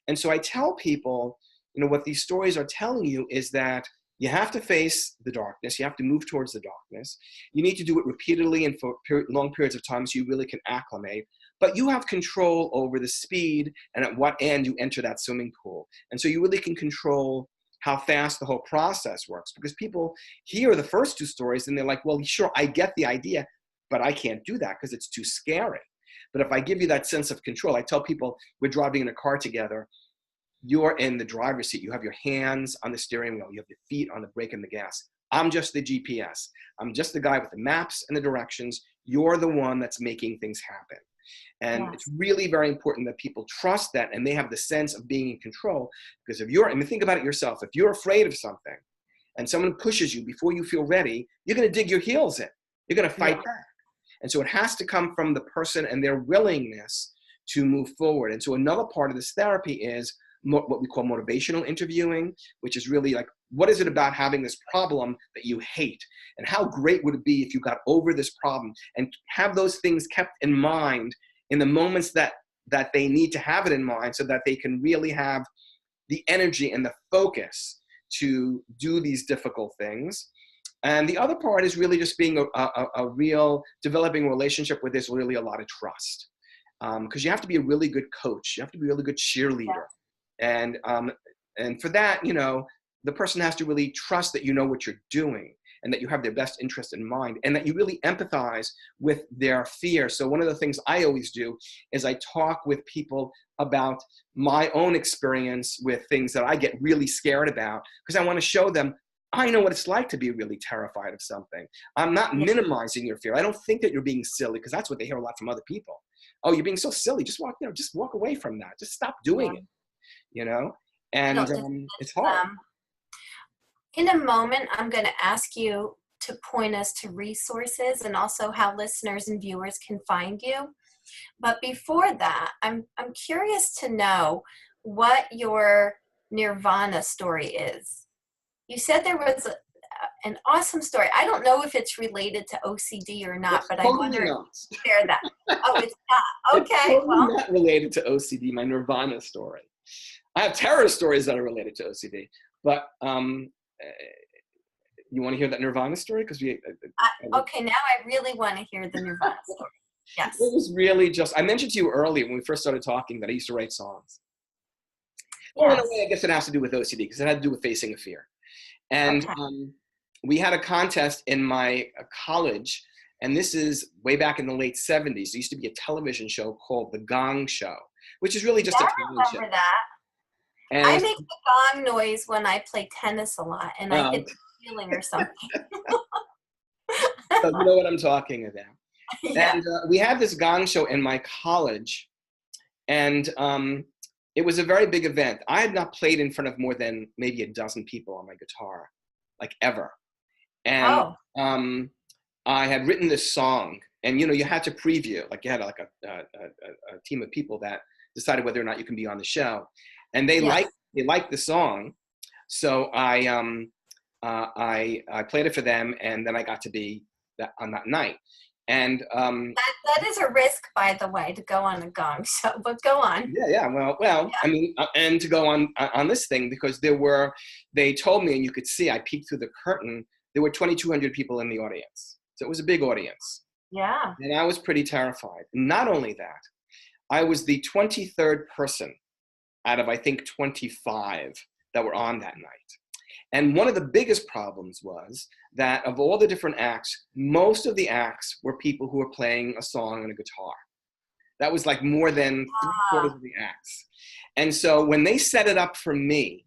And so I tell people, what these stories are telling you is that you have to face the darkness. You have to move towards the darkness. You need to do it repeatedly and for long periods of time so you really can acclimate. But you have control over the speed and at what end you enter that swimming pool. And so you really can control how fast the whole process works, because people hear the first 2 stories and they're like, well, sure, I get the idea, but I can't do that because it's too scary. But if I give you that sense of control, I tell people we're driving in a car together. You're in the driver's seat. You have your hands on the steering wheel. You have your feet on the brake and the gas. I'm just the GPS. I'm just the guy with the maps and the directions. You're the one that's making things happen. And It's really very important that people trust that and they have the sense of being in control. Because think about it yourself. If you're afraid of something and someone pushes you before you feel ready, you're going to dig your heels in. You're going to fight back. And so it has to come from the person and their willingness to move forward. And so another part of this therapy is what we call motivational interviewing, which is really like, what is it about having this problem that you hate? And how great would it be if you got over this problem, and have those things kept in mind in the moments that they need to have it in mind, so that they can really have the energy and the focus to do these difficult things. And the other part is really just being a real, developing a relationship where there's really a lot of trust. Because you have to be a really good coach. You have to be a really good cheerleader. And for that, the person has to really trust that you know what you're doing and that you have their best interest in mind and that you really empathize with their fear. So one of the things I always do is I talk with people about my own experience with things that I get really scared about, because I want to show them I know what it's like to be really terrified of something. I'm not minimizing your fear. I don't think that you're being silly, because that's what they hear a lot from other people. Oh, you're being so silly. Just walk away from that. Just stop doing it. And it's hard. In a moment, I'm going to ask you to point us to resources and also how listeners and viewers can find you. But before that, I'm curious to know what your Nirvana story is. You said there was an awesome story. I don't know if it's related to OCD or not, but I wonder if you share that. Oh, it's not. Okay. It's totally not related to OCD, my Nirvana story. I have terror stories that are related to OCD, but you want to hear that Nirvana story? Because okay, now I really want to hear the Nirvana story. Yes. It was really just, I mentioned to you earlier when we first started talking that I used to write songs. Well, in a way, I guess it has to do with OCD, because it had to do with facing a fear. And we had a contest in my college, and this is way back in the late 70s. There used to be a television show called The Gong Show, which is really just a talent show. I remember that. And I make the gong noise when I play tennis a lot, and I get the feeling or something. So you know what I'm talking about. Yeah. And we had this gong show in my college, and it was a very big event. I had not played in front of more than maybe a dozen people on my guitar, like ever. And I had written this song, and you had to preview, like you had like a team of people that decided whether or not you can be on the show, and they Yes. liked the song, so I played it for them, and then I got to be that on that night, and That is a risk, by the way, to go on a gong show, but go on. yeah, well, I mean, and to go on this thing, because they told me, and you could see, I peeked through the curtain, there were 2,200 people in the audience, so it was a big audience, Yeah. and I was pretty terrified. Not only that, I was the 23rd person out of, I think, 25 that were on that night. And one of the biggest problems was that of all the different acts, most of the acts were people who were playing a song on a guitar. That was like more than three-quarters of the acts. And so when they set it up for me,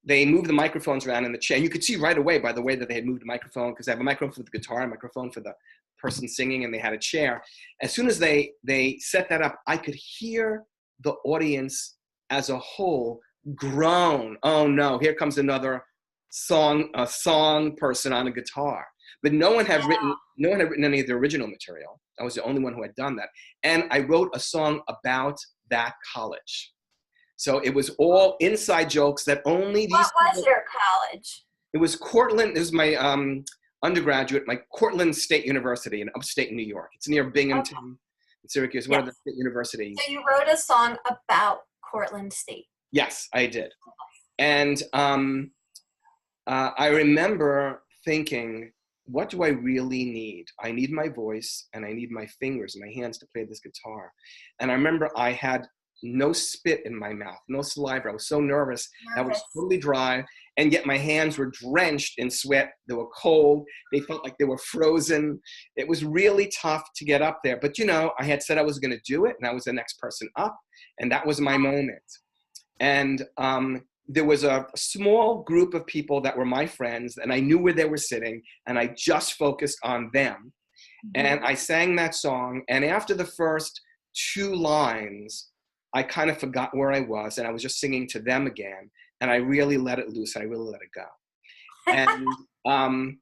they moved the microphones around in the chair. And you could see right away by the way that they had moved the microphone, because I have a microphone for the guitar, a microphone for the person singing, and they had a chair. As soon as they set that up, I could hear the audience as a whole groan. Oh no, here comes another a song person on a guitar. But no one had written any of the original material. I was the only one who had done that. And I wrote a song about that college. So it was all inside jokes that only these What was people, your college? it was Cortland, this is my undergraduate, my Cortland State University in upstate New York. It's near Binghamton, in Syracuse, one of the state universities. So you wrote a song about Cortland State. Yes, I did. And I remember thinking, what do I really need? I need my voice, and I need my fingers and my hands to play this guitar. And I remember I had no spit in my mouth, no saliva. I was so nervous. I was totally dry, and yet my hands were drenched in sweat. They were cold. They felt like they were frozen. It was really tough to get up there. But I had said I was going to do it, and I was the next person up, and that was my moment. And there was a small group of people that were my friends, and I knew where they were sitting, and I just focused on them. And I sang that song, and after the first 2 lines, I kind of forgot where I was, and I was just singing to them again, and I really let it loose, and I really let it go. And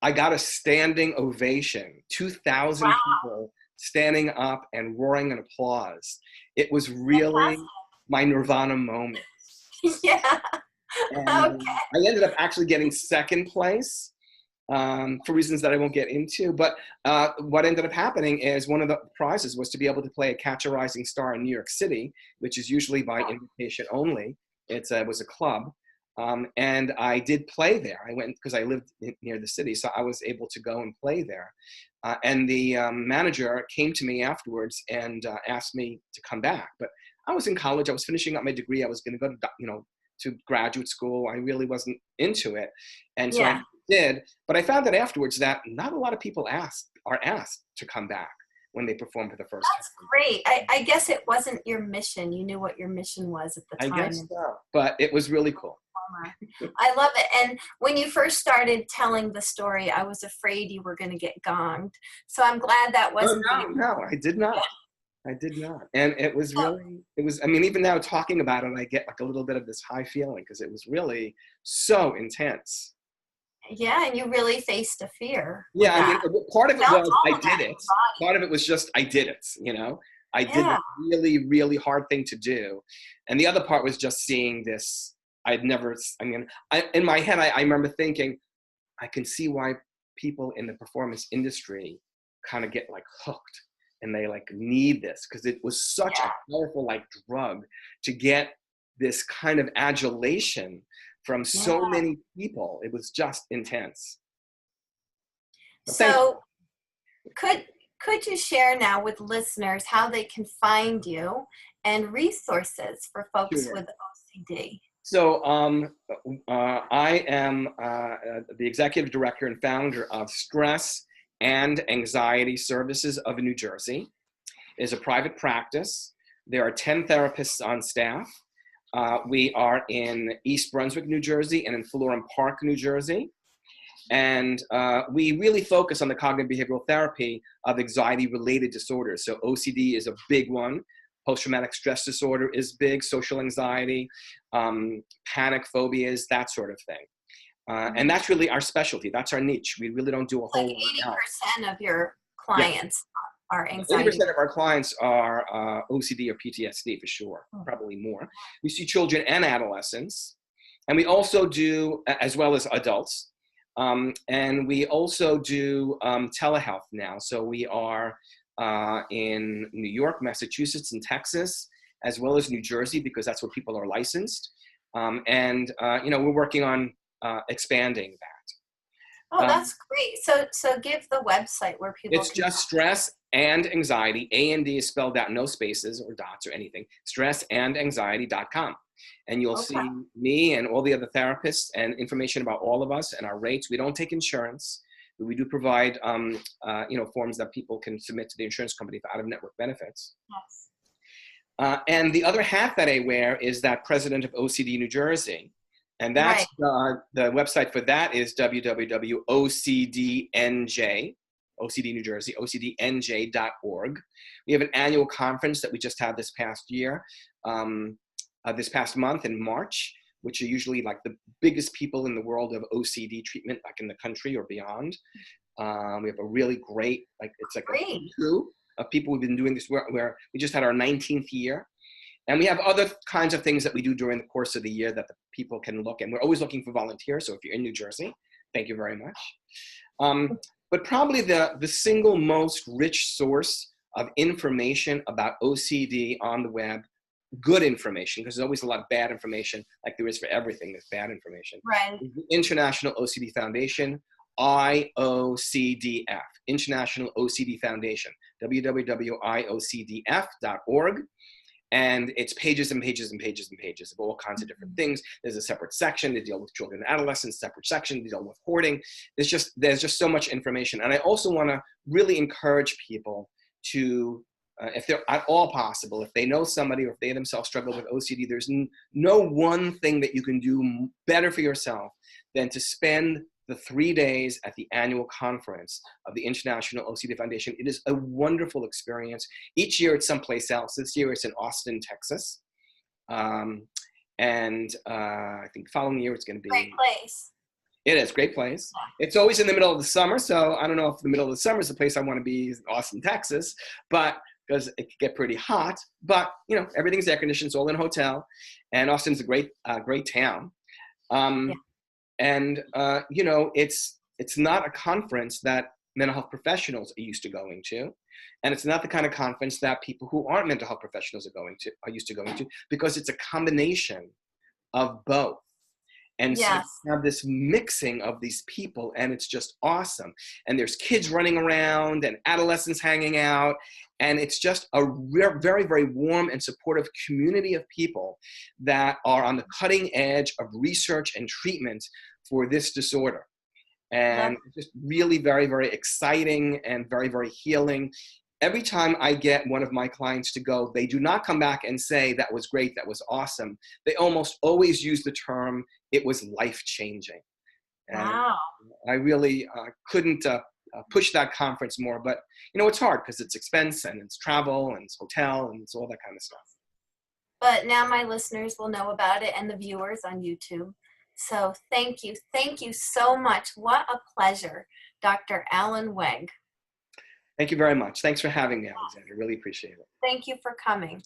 I got a standing ovation, 2,000 people standing up and roaring in applause. It was really my Nirvana moment. Yeah. And I ended up actually getting second place for reasons that I won't get into. But what ended up happening is one of the prizes was to be able to play a Catch a Rising Star in New York City, which is usually by invitation only. It was a club. And I did play there. I went because I lived near the city, so I was able to go and play there. And the manager came to me afterwards and asked me to come back. But I was in college. I was finishing up my degree. I was going to go to graduate school. I really wasn't into it, and so I did. But I found out afterwards that not a lot of people are asked to come back when they perform for the first time. That's great. I guess it wasn't your mission. You knew what your mission was at the time. I guess so. But it was really cool. I love it. And when you first started telling the story, I was afraid you were going to get gonged. So I'm glad that wasn't. No, I did not. I did not. And it was really, I mean, even now talking about it, I get like a little bit of this high feeling because it was really so intense. Yeah, and you really faced a fear. Yeah, I mean, part of it was I did it. Part of it was just I did it, I did a really, really hard thing to do. And the other part was just seeing this. In my head, I remember thinking, I can see why people in the performance industry kind of get like hooked. And they like need this because it was such a powerful like drug to get this kind of adulation from so many people. It was just intense. So could you share now with listeners how they can find you and resources for folks with OCD? So I am the executive director and founder of Stress and Anxiety Services of New Jersey. It is a private practice. There are 10 therapists on staff. We are in East Brunswick, New Jersey, and in Florham Park, New Jersey. And we really focus on the cognitive behavioral therapy of anxiety-related disorders. So OCD is a big one. Post-traumatic stress disorder is big, social anxiety, panic phobias, that sort of thing. And that's really our specialty. That's our niche. We really don't do a whole Like lot else. 80% of your Yeah. clients are 80% anxiety. of our clients are OCD or PTSD for sure, probably more. We see children and adolescents, and we also do, as well as adults, and we also do telehealth now. So we are in New York, Massachusetts, and Texas, as well as New Jersey, because that's where people are licensed. And we're working on expanding that. Oh, that's great. So give the website where people It's can. just stress and anxiety. A&D is spelled out, no spaces or dots or anything. Stressandanxiety.com. And you'll see me and all the other therapists and information about all of us and our rates. We don't take insurance, but we do provide, forms that people can submit to the insurance company for out-of-network benefits. Yes. And the other hat that I wear is that president of OCD New Jersey. And that's the website for that is www.ocdnj, OCD New Jersey, ocdnj.org. We have an annual conference that we just had this past year, this past month in March, which are usually like the biggest people in the world of OCD treatment, like in the country or beyond. We have a really great, it's like a crew of people who've been doing this where we just had our 19th year. And we have other kinds of things that we do during the course of the year that the people can look at. We're always looking for volunteers. So if you're in New Jersey, thank you very much. But probably the single most rich source of information about OCD on the web, good information, because there's always a lot of bad information, like there is for everything, there's bad information. Right. The International OCD Foundation, IOCDF, International OCD Foundation, www.iocdf.org. And it's pages and pages and pages and pages of all kinds of different things. There's a separate section to deal with children and adolescents, separate section to deal with hoarding. There's just so much information. And I also want to really encourage people to, if they're at all possible, if they know somebody or if they themselves struggle with OCD, there's no one thing that you can do better for yourself than to spend the 3 days at the annual conference of the International OCD Foundation. It is a wonderful experience. Each year it's someplace else. This year it's in Austin, Texas. I think the following year it's going to be. Great place. It is, great place. It's always in the middle of the summer, so I don't know if the middle of the summer is the place I want to be, Austin, Texas, but because it could get pretty hot. But, everything's air conditioned, it's all in a hotel, and Austin's a great town. And, it's not a conference that mental health professionals are used to going to. And it's not the kind of conference that people who aren't mental health professionals are used to going to, because it's a combination of both. And so you have this mixing of these people, and it's just awesome. And there's kids running around and adolescents hanging out. And it's just a very, very warm and supportive community of people that are on the cutting edge of research and treatment for this disorder. And it's just really very, very exciting and very, very healing. Every time I get one of my clients to go, they do not come back and say, that was great, that was awesome. They almost always use the term, it was life-changing. Wow. I really couldn't push that conference more, but it's hard because it's expense and it's travel and it's hotel and it's all that kind of stuff. But now my listeners will know about it and the viewers on YouTube. So thank you so much. What a pleasure, Dr. Alan Weg. Thank you very much. Thanks for having me, Alexandra. Really appreciate it. Thank you for coming.